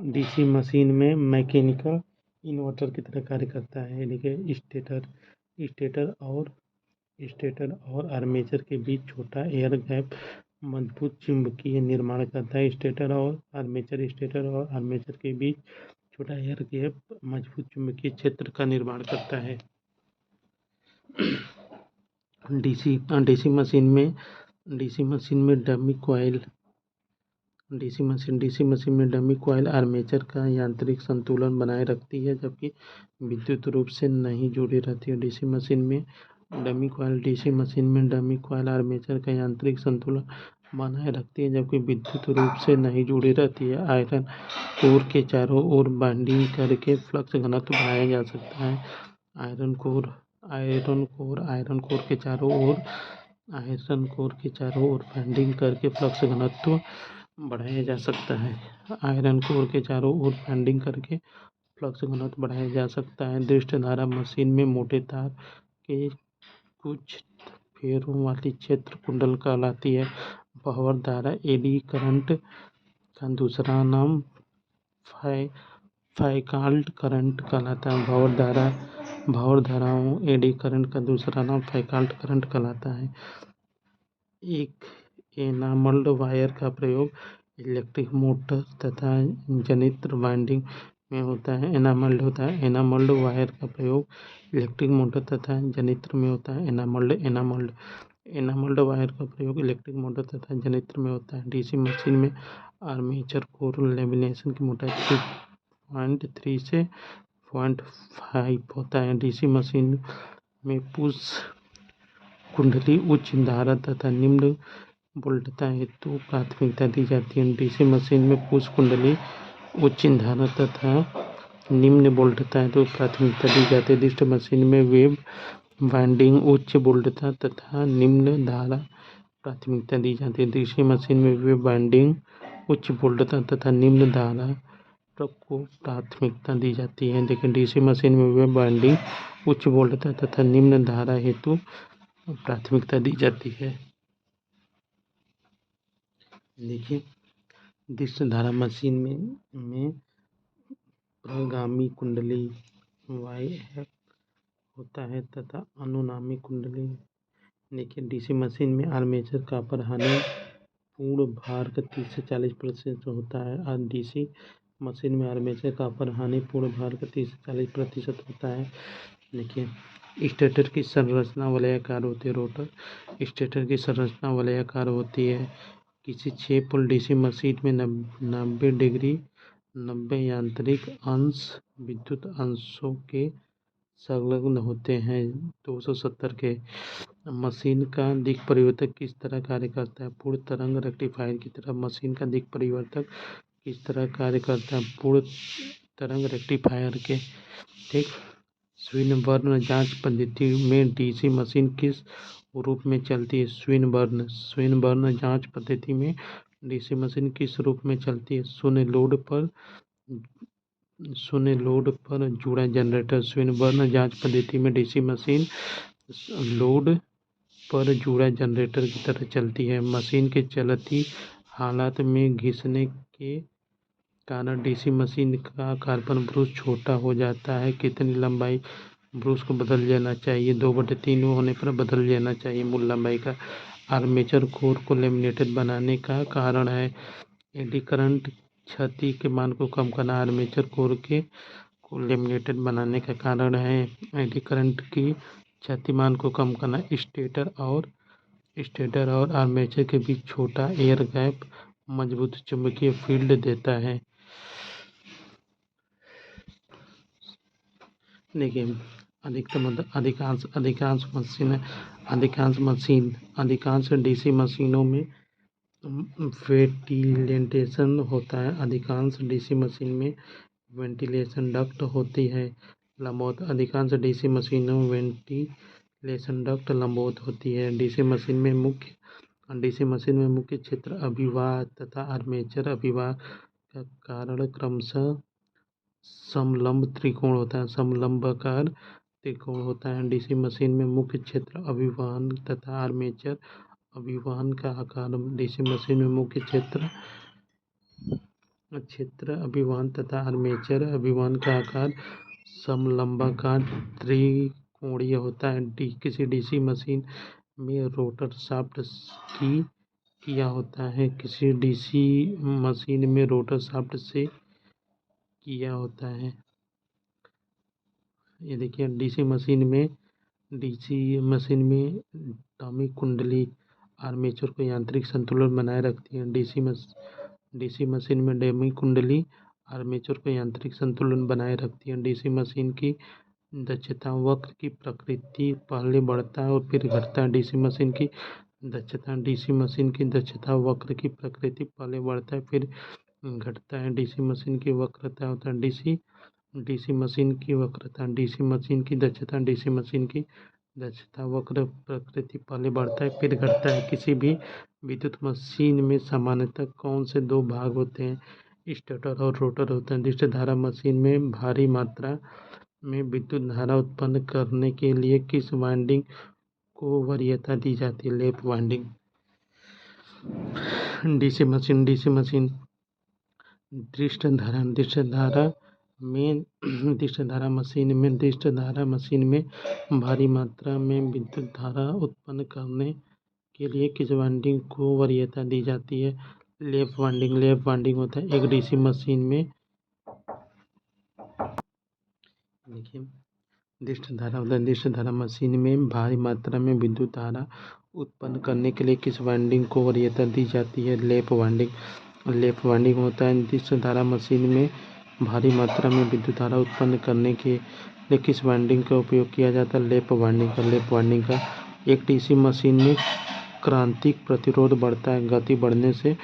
S1: डीसी मशीन में मैकेनिकल इन्वर्टर की तरह कार्य करता है। देखिए स्टेटर और आर्मेचर के बीच छोटा एयर गैप मजबूत चुंबकीय निर्माण करता है। स्टेटर और आर्मेचर के बीच छोटा एयर गैप मजबूत चुंबकीय क्षेत्र का निर्माण करता है। डीसी मशीन में डमी कॉइल आर्मेचर का यांत्रिक संतुलन बनाए रखती है, जबकि विद्युत रूप से नहीं जुड़ी रहती है। डीसी मशीन में डमी कॉइल आर्मेचर का यांत्रिक संतुलन बनाए रखती है, जबकि विद्युत रूप से नहीं जुड़ी रहती है। आयरन कोर के चारों ओर बाइंडिंग करके फ्लक्स घनत्व बढ़ाया जा सकता है। आयरन कोर के चारों ओर बाइंडिंग करके फ्लक्स घनत्व बढ़ाया जा सकता है। आयरन कोर के चारों ओर बाइंडिंग करके फ्लक्स घनत्व बढ़ाया जा सकता है। दृष्ट धारा मशीन में मोटे तार के कुछ फेरों वाली क्षेत्र कुंडल कहलाती है। भंवर धारा एडी करंट का दूसरा नाम फैकाल्ट करंट कहलाता है। भंवर धाराओं एडी करंट का दूसरा नाम फैकाल्ट करंट कहलाता है। एक एनामल्ड वायर का प्रयोग इलेक्ट्रिक मोटर तथा जनित्र वाइंडिंग में होता है। एनामल्ड वायर का प्रयोग इलेक्ट्रिक मोटर तथा जनित्र में होता है। एनामल्ड वायर का प्रयोग इलेक्ट्रिक मोटर तथा जनित्र में होता है। डीसी मशीन में आर्मेचर कोर लेमिनेशन की मोटाई 3.3 से 0.5 होता है। डीसी मशीन में पुश कुंडली उच्च धारा तथा निम्न वोल्टता हेतु प्राथमिकता दी जाती है। डीसी मशीन में पुश कुंडली उच्च धारा तथा निम्न वोल्टता हेतु प्राथमिकता दी जाती है। दृष्ट मशीन में वेव वाइंडिंग उच्च वोल्टता तथा निम्न धारा प्राथमिकता दी जाती है। डीसी मशीन में वेव वाइंडिंग उच्च वोल्टता तथा निम्न धारा को प्राथमिकता दी जाती है। लेकिन डीसी मशीन में वेव वाइंडिंग उच्च वोल्टता तथा निम्न धारा हेतु प्राथमिकता दी जाती है। देखिए दृष्ट धारा मशीन में प्रगामी कुंडली YF होता है तथा अनुनामी कुंडली। देखिए डीसी मशीन में आर्मेचर कॉपर हानि पूर्ण भार का 30 से 40% होता है। और डीसी मशीन में आर्मेचर कॉपर हानि पूर्ण भार का 30 से 40% होता है। देखिए स्टेटर की संरचना वलयाकार होती है। रोटर स्टेटर की संरचना वलयाकार होती है। किसी 6 पोल डीसी मशीन में 90 यांत्रिक अंश विद्युत अंशों के संलग्न होते हैं। 270 के मशीन का दिक् परिवर्तक किस तरह कार्य करता है? पूर्ण तरंग रेक्टिफायर की तरह मशीन का दिक् परिवर्तक किस तरह कार्य करता है? पूर्ण तरंग रेक्टिफायर के ठीक। स्विनबर्न जांच पद्धति में डीसी मशीन किस रूप में चलती है? स्विनबर्न जांच पद्धति में डीसी मशीन किस रूप में चलती है? शून्य लोड पर जुड़ा जनरेटर। स्विनबर्न जांच पद्धति में डीसी मशीन लोड पर जुड़ा जनरेटर की तरह चलती है। मशीन के चलती हालत में घिसने के कारण डीसी मशीन का कार्बन ब्रूस छोटा हो जाता है। कितनी लंबाई ब्रूस को बदल लेना चाहिए? 2/3 होने पर बदल लेना चाहिए मूल लंबाई का। आर्मेचर कोर को लेमिनेटेड बनाने का कारण है एडी करंट क्षति के मान को कम करना। आर्मेचर कोर को लेमिनेटेड बनाने का कारण है एडी करंट की क्षति मान को कम करना। स्टेटर और आर्मेचर के बीच छोटा एयर गैप मजबूत चुंबकीय फील्ड देता है। देखिए अधिकांश डीसी मशीनों में वेंटिलेशन होता है। अधिकांश डीसी मशीन में वेंटिलेशन डक्ट होती है। अधिकांश डीसी मशीनों में लेसन डक्ट लंबवत होती है। डीसी मशीन में मुख्य क्षेत्र अभिवाह तथा आर्मेचर अभिवाह का कारण क्रमशः समलंब त्रिकोण होता है, समलंबाकार त्रिकोण होता है। डीसी मशीन में मुख्य क्षेत्र अभिवहन तथा आर्मेचर अभिवहन का आकार डीसी मशीन में मुख्य क्षेत्र अभिवहन तथा आर्मेचर अभिवहन का आकार समलंबाकार त्रिकोणीय होता है। किसी डीसी मशीन में रोटर शाफ्ट की किया होता है। किसी डीसी मशीन में रोटर शाफ्ट से किया होता है। ये देखिए डीसी मशीन में टॉमी कुंडली आर्मेचर को यांत्रिक संतुलन बनाए रखती है। डीसी मशीन में डेमी कुंडली आर्मेचर को यांत्रिक संतुलन बनाए रखती है। डीसी मशीन की दक्षता वक्र की प्रकृति पहले बढ़ता है और फिर घटता है। डीसी मशीन की दक्षता वक्र की प्रकृति पहले बढ़ता है फिर घटता है। डीसी मशीन की वक्रता होता है डीसी मशीन की वक्रता डीसी मशीन की दक्षता वक्र प्रकृति पहले बढ़ता है फिर घटता है। किसी भी विद्युत मशीन में सामान्यतः कौन से दो भाग होते हैं? स्टेटर और रोटर होते हैं। निर्दिष्ट धारा मशीन में भारी मात्रा में विद्युत धारा उत्पन्न करने के लिए किस वाइंडिंग को वरीयता दी जाती है? Lap winding. डीसी मशीन निर्दिष्ट धारा मशीन में भारी मात्रा में विद्युत धारा उत्पन्न करने के लिए किस वाइंडिंग को वरीयता दी जाती है? लैप वाइंडिंग होता है एक डीसी मशीन में। देखिए निर्दिष्ट धारा मशीन में भारी मात्रा में विद्युत धारा उत्पन्न करने के लिए किस वाइंडिंग को वरीयता दी जाती है? लैप वाइंडिंग होता है निर्दिष्ट धारा मशीन में भारी मात्रा में विद्युत धारा उत्पन्न करने के लिए किस वाइंडिंग का उपयोग किया जाता है? लैप वाइंडिंग का। एक डीसी मशीन में क्रांतिक प्रतिरोध बढ़ता है गति बढ़ने से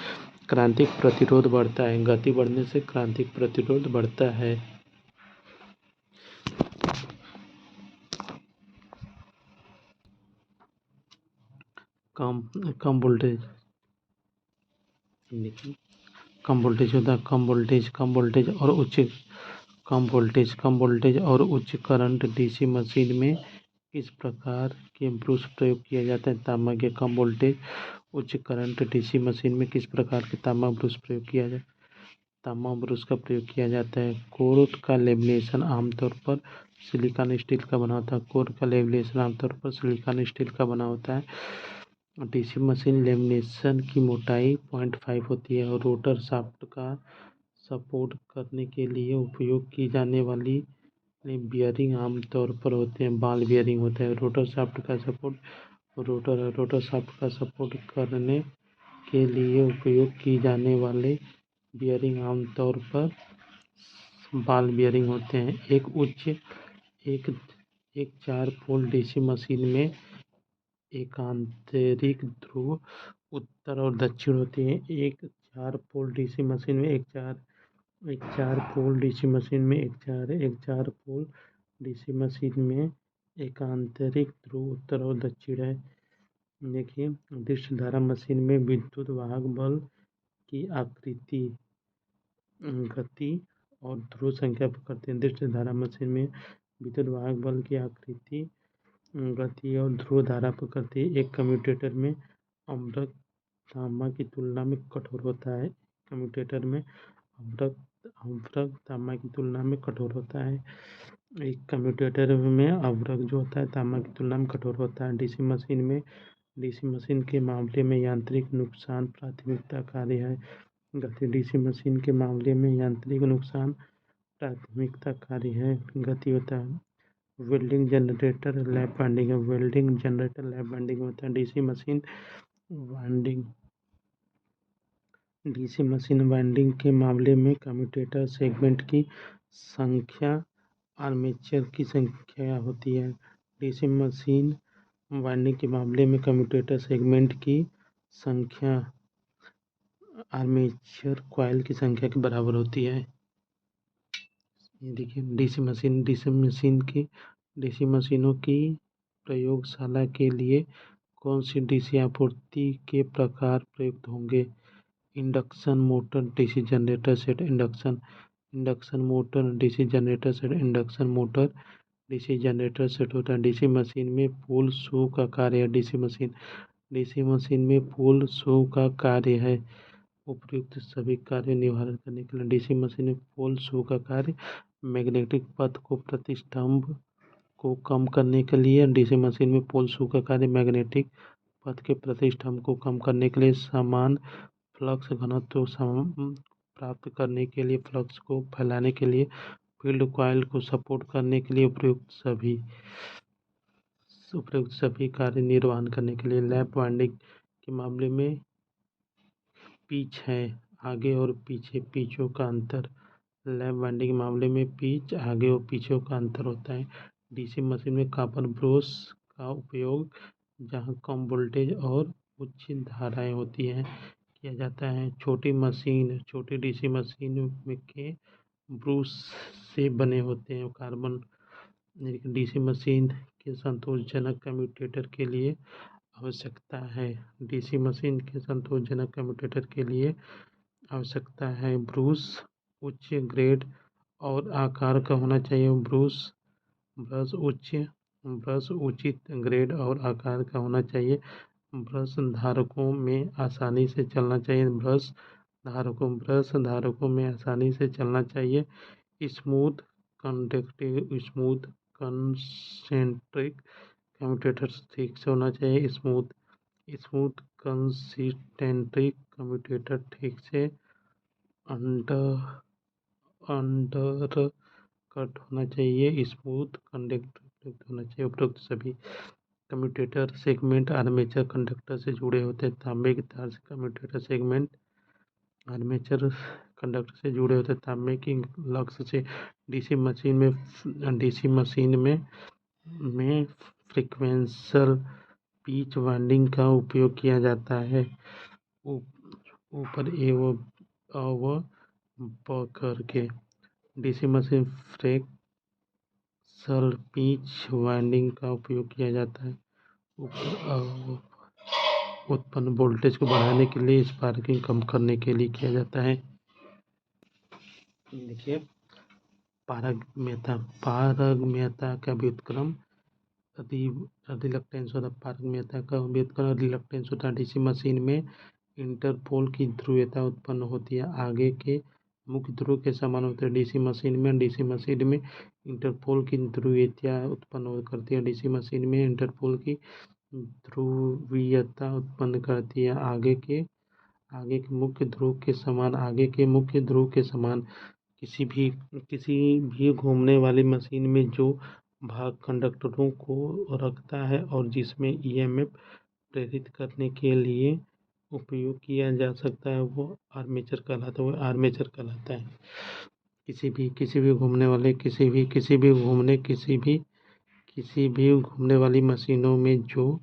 S1: क्रांतिक प्रतिरोध बढ़ता है। कम वोल्टेज होता है कम वोल्टेज और उच्च करंट डीसी मशीन में किस प्रकार के ब्रश प्रयोग किया जाता है? तांबा के। कम वोल्टेज उच्च करंट डीसी मशीन में किस प्रकार के तांबा ब्रश का प्रयोग किया जाता है? कोर का लेमिनेशन आमतौर पर सिलिकॉन स्टील का बना होता है। डीसी मशीन लेमिनेशन की मोटाई 0.5 होती है और रोटर शाफ्ट का सपोर्ट करने के लिए उपयोग की जाने वाली बियरिंग आमतौर पर होते हैं बॉल बियरिंग होता है। रोटर शाफ्ट का सपोर्ट करने के लिए उपयोग की जाने वाले बियरिंग आमतौर पर बॉल बियरिंग होते हैं। एक 4 पोल डीसी मशीन में एक आंतरिक ध्रुव उत्तर और दक्षिण होते हैं। एक 4 पोल डीसी मशीन में एक चार पोल डीसी मशीन में एक आंतरिक ध्रुव उत्तर और दक्षिण है। देखिए निर्दिष्ट धारा मशीन में विद्युत वाहक बल की आकृति गति और ध्रुव संख्या पर करते हैं। निर्दिष्ट धारा मशीन में विद्युत वाहक बल की आकृति गति और ध्रुव धारा पर करती है। एक कम्यूटेटर में अवरक्त तांबा की तुलना में कठोर होता है। एक कम्यूटेटर में अवरक्त जो होता है तांबा की तुलना में कठोर होता है। डीसी मशीन के मामले में यांत्रिक नुकसान प्राथमिकता कार्य है। गति डीसी मशीन के मामले में यांत्रिक नुकसान प्राथमिकता कार्य है। गति होता है वेल्डिंग जनरेटर लैप वाइंडिंग होता है। डीसी मशीन वाइंडिंग के मामले में कम्यूटेटर सेगमेंट की संख्या आर्मेचर की संख्या होती है। डीसी मशीन वाइंडिंग के मामले में कम्यूटेटर सेगमेंट की संख्या आर्मेचर कॉइल की संख्या के बराबर होती है। ये देखिए डीसी मशीनों की प्रयोगशाला के लिए कौन सी डीसी आपूर्ति के प्रकार प्रयुक्त होंगे? Induction motor, DC generator set, induction motor, DC generator set, induction motor, DC generator set होता है। डीसी मशीन में पुल शू का कार्य है। डीसी मशीन में पुल शू का कार्य है। उपयुक्त सभी कार्य निर्धारण करने के लिए डीसी मशीन में पुल शू का कार्य, मैग्नेटिक पथ को प्रतिष्ठम्भ को कम करने के लिए डीसी मशीन में पोल शू का कार्य, मैग्नेटिक पथ के प्रतिष्ठम्भ को कम करने के लिए, समान फ्लक्स घनत्व प्राप्त करने के लिए, फ्लक्स को फैलाने के लिए, फील्ड कॉइल को सपोर्ट करने के लिए उपयुक्त सभी कार्य निर्वहन करने के लिए। लैप वाइंडिंग के मामले में पिच है, आगे और पीछे पिचों का अंतर। लैप वाइंडिंग के मामले में पिच, आगे और पीछे का अंतर होता है। डीसी मशीन में कॉपर ब्रश का उपयोग जहां कम वोल्टेज और उच्च धाराएं होती हैं किया जाता है। छोटी डीसी मशीन में के ब्रश से बने होते हैं। कार्बन डीसी मशीन के संतोषजनक कम्यूटेटर के लिए आवश्यकता है। डीसी मशीन के संतोषजनक कम्यूटेटर के लिए आवश्यकता है ब्रश उच्च ग्रेड और आकार का होना चाहिए। ब्रश उचित ग्रेड और आकार का होना चाहिए। ब्रश धारकों में आसानी से चलना चाहिए। ब्रश धारकों में आसानी से चलना चाहिए। स्मूथ कंसेंट्रिक कम्यूटेटर ठीक से होना चाहिए। स्मूथ कंसिस्टेंट्रिक कम्यूटेटर ठीक से अंडर कट होना चाहिए। स्मूथ कंडक्टर होना चाहिए। उपरोक्त सभी कम्यूटेटर सेगमेंट आर्मेचर कंडक्टर से जुड़े होते हैं। तांबे के तार से कम्यूटेटर सेगमेंट आर्मेचर कंडक्टर से जुड़े होते हैं। तांबे की लक्स से डीसी मशीन में फ्रीक्वेंशियल पिच वाइंडिंग का उपयोग किया जाता है। ऊपर एवं पकड़ के डीसी मशीन फ्रीक्वेंशियल पिच वाइंडिंग का उपयोग किया जाता है। ऊपर उत्पन्न वोल्टेज को बढ़ाने के लिए, स्पार्किंग कम करने के लिए किया जाता है। देखिए पारगम्यता का व्युत्क्रम रिलक्टेंस होता है। पारगम्यता का व्युत्क्रम रिलक्टेंस होता है। डीसी मशीन में इंटरपोल की ध्रुवीयता उत्पन्न होती है, आगे के मुख्य ध्रुव के समान होते हैं। डीसी मशीन में इंटरपोल की ध्रुवीयता उत्पन्न करती है। डीसी मशीन में इंटरपोल की ध्रुवीयता उत्पन्न करती है, आगे के मुख्य ध्रुव के समान। किसी भी घूमने वाली मशीन में जो भाग कंडक्टरों को रखता है और जिसमें ईएमएफ प्रेरित करने के लिए उपयोग किया जा सकता है वो आर्मेचर कहलाता है। किसी भी घूमने वाली मशीनों में जो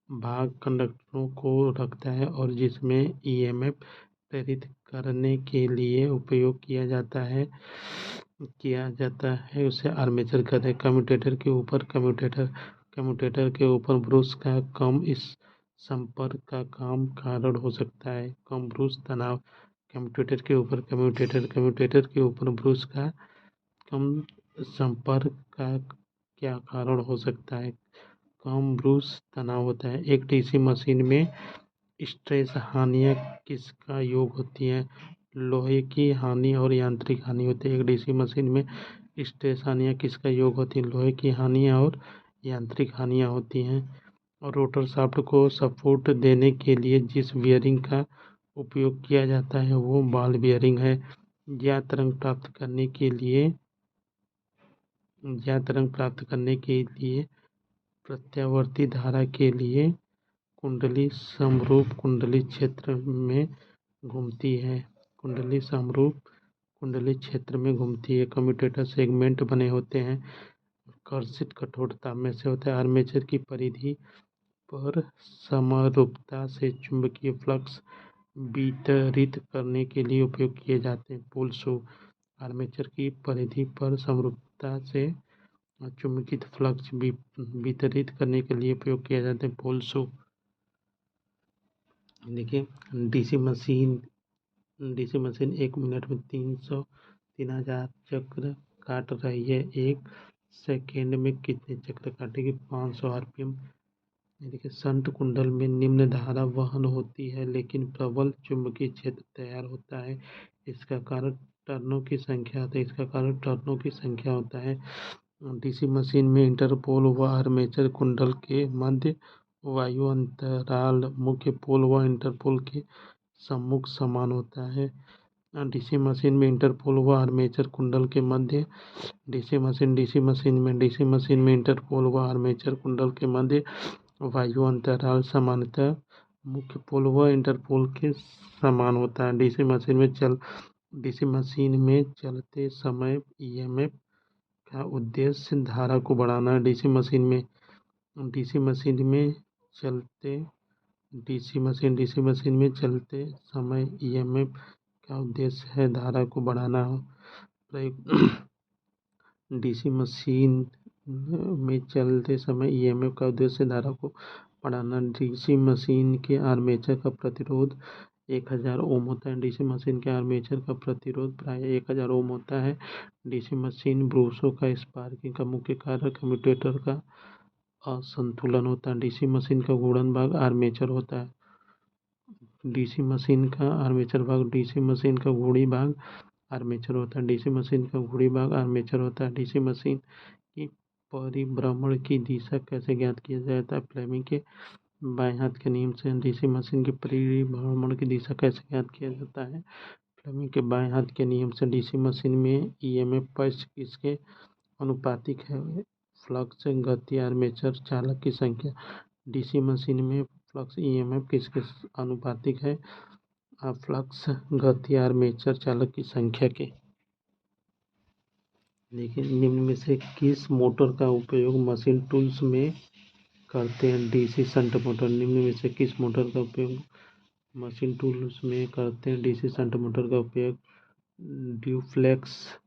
S1: भाग कंडक्टरों को रखता है और जिसमें ईएमएफ प्रेरित करने के लिए उपयोग किया जाता है उसे आर्मेचर कहते हैं। कम्यूटेटर के ऊपर ब्रश का कम इस संपर्क का कारण हो सकता है। कम ब्रश तनाव कम्यूटेटर के ऊपर ब्रश का कम संपर्क का क्या कारण हो सकता है? कम ब्रश तनाव होता है। एक डीसी मशीन में स्ट्रेस हानियाँ किसका योग होती हैं? लोहे की हानि और यांत्रिक हानि होती है। एक डीसी मशीन में स्ट्रेस हानियाँ किसका योग होती है? लोहे की हानियाँ और यांत्रिक हानियाँ होती हैं। और रोटर शाफ्ट को सपोर्ट देने के लिए जिस बियरिंग का उपयोग किया जाता है वो बॉल बियरिंग है। ज्या तरंग प्राप्त करने के लिए प्रत्यावर्ती धारा के लिए कुंडली समरूप कुंडली क्षेत्र में घूमती है। कम्यूटेटर सेगमेंट बने होते हैं। कर्षित कठोरता में से होता है। आर्मेचर की परिधि पर समरूपता से चुंबकीय फ्लक्स वितरित करने के लिए उपयोग किए जाते हैं। पुल शू आर्मेचर की परिधि पर समरूपता से चुंबकीय फ्लक्स वितरित करने के लिए उपयोग किया जाता है पोल शू। देखिए डीसी मशीन 1 मिनट में 3000 चक्र काट रही है। 1 सेकेंड में कितने चक्र काटेगी? 500 आरपीएम। देखिए शंट कुंडल में निम्न धारा वहन होती है लेकिन प्रबल चुंबकीय क्षेत्र तैयार होता है। इसका कारण टर्नों की संख्या होता है। डीसी मशीन में इंटरपोल व आर्मेचर कुंडल के मध्य वायु अंतराल मुख्य पोल व इंटरपोल के सम्मुख समान होता है। डीसी मशीन में इंटरपोल व आर्मेचर कुंडल के मध्य डीसी मशीन में इंटरपोल व आर्मेचर कुंडल के मध्य वायु अंतराल सामान्यतः मुख्य पोल व इंटरपोल के समान होता है। डीसी मशीन में चलते समय ईएमएफ का उद्देश्य धारा को बढ़ाना है। डीसी मशीन में चलते समय ईएमएफ का उद्देश्य है धारा को बढ़ाना। डीसी मशीन में चलते समय ईएमएफ का उद्देश्य धारा को बढ़ाना। डीसी मशीन के आर्मेचर का प्रतिरोध 1000 ओम होता है। डीसी मशीन के आर्मेचर का प्रतिरोध प्राय 1000 ओम होता है। डीसी मशीन ब्रूसों का स्पार्किंग का मुख्य कारण कम्यूटेटर का असंतुलन होता है। डीसी मशीन का गुणन भाग आर्मेचर होता है। डीसी मशीन का घूर्णी भाग आर्मेचर होता है। डीसी मशीन की परिभ्रमण की दिशा कैसे ज्ञात किया जाता है? फ्लेमिंग के बाएं हाथ के नियम से डीसी मशीन की परिभ्रमण की दिशा कैसे ज्ञात किया जाता है? फ्लेमिंग के बाएं हाथ के नियम से डीसी मशीन में ईएमएफ पक्ष किसके अनुपातिक है? फ्लक्स गति आर्मेचर चालक की संख्या। डीसी मशीन में फ्लक्स ईएमएफ किसके अनुपातिक है? फ्लक्स गति आर्मेचर चालक की संख्या के। देखिए निम्न में से किस मोटर का उपयोग मशीन टूल्स में करते हैं? DC shunt motor. निम्न में से किस मोटर का उपयोग मशीन टूल्स में करते हैं? डीसी शंट मोटर का उपयोग ड्यूप्लेक्स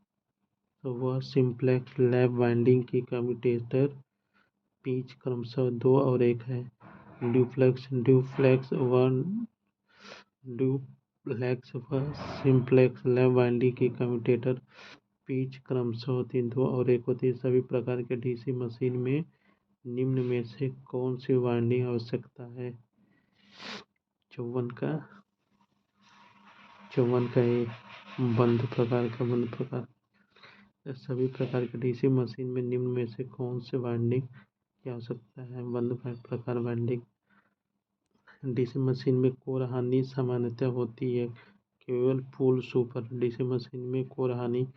S1: व सिंप्लेक्स लैप वाइंडिंग की कम्यूटेटर पिच क्रमशः 2 और 1 है। ड्यूप्लेक्स व सिंप्लेक्स लैप वाइंडिंग की कम्यूटेटर पिच क्रमशः होती है 2 और 1 होती है। सभी प्रकार के डीसी मशीन में निम्न में से कौन सी वाइंडिंग आवश्यकता है? 54 का एक बंद प्रकार। सभी प्रकार के डीसी मशीन में निम्न में से कौन से वाइंडिंग की आवश्यकता है? बंद प्रकार वाइंडिंग। डीसी मशीन में कोर हानि सामान्यतः होती है केवल पोल शू पर। डीसी मशीन में कोर हानि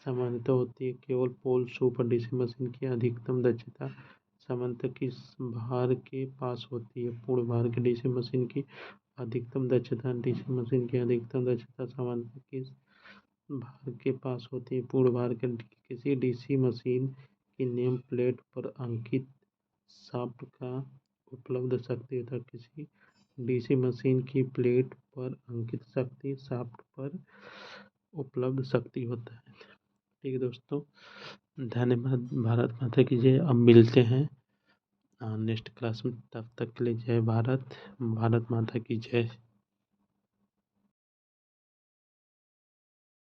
S1: सामान्यतः होती है केवल पोल शू पर। डीसी मशीन की अधिकतम दक्षता सामान्यतः किस भार के पास होती है? पूर्ण भार के। डीसी मशीन की अधिकतम दक्षता सामान्यतः किस भार के पास होती है? पूर्ण भार के। किसी डीसी मशीन की नेम प्लेट पर अंकित शाफ्ट का उपलब्ध शक्ति होता है। किसी डीसी मशीन की प्लेट पर अंकित शक्ति शाफ्ट पर उपलब्ध शक्ति होता है। ठीक है दोस्तों, धन्यवाद। भारत माता की जय। अब मिलते हैं नेक्स्ट क्लास में, तब तक के लिए जय भारत। भारत माता की जय।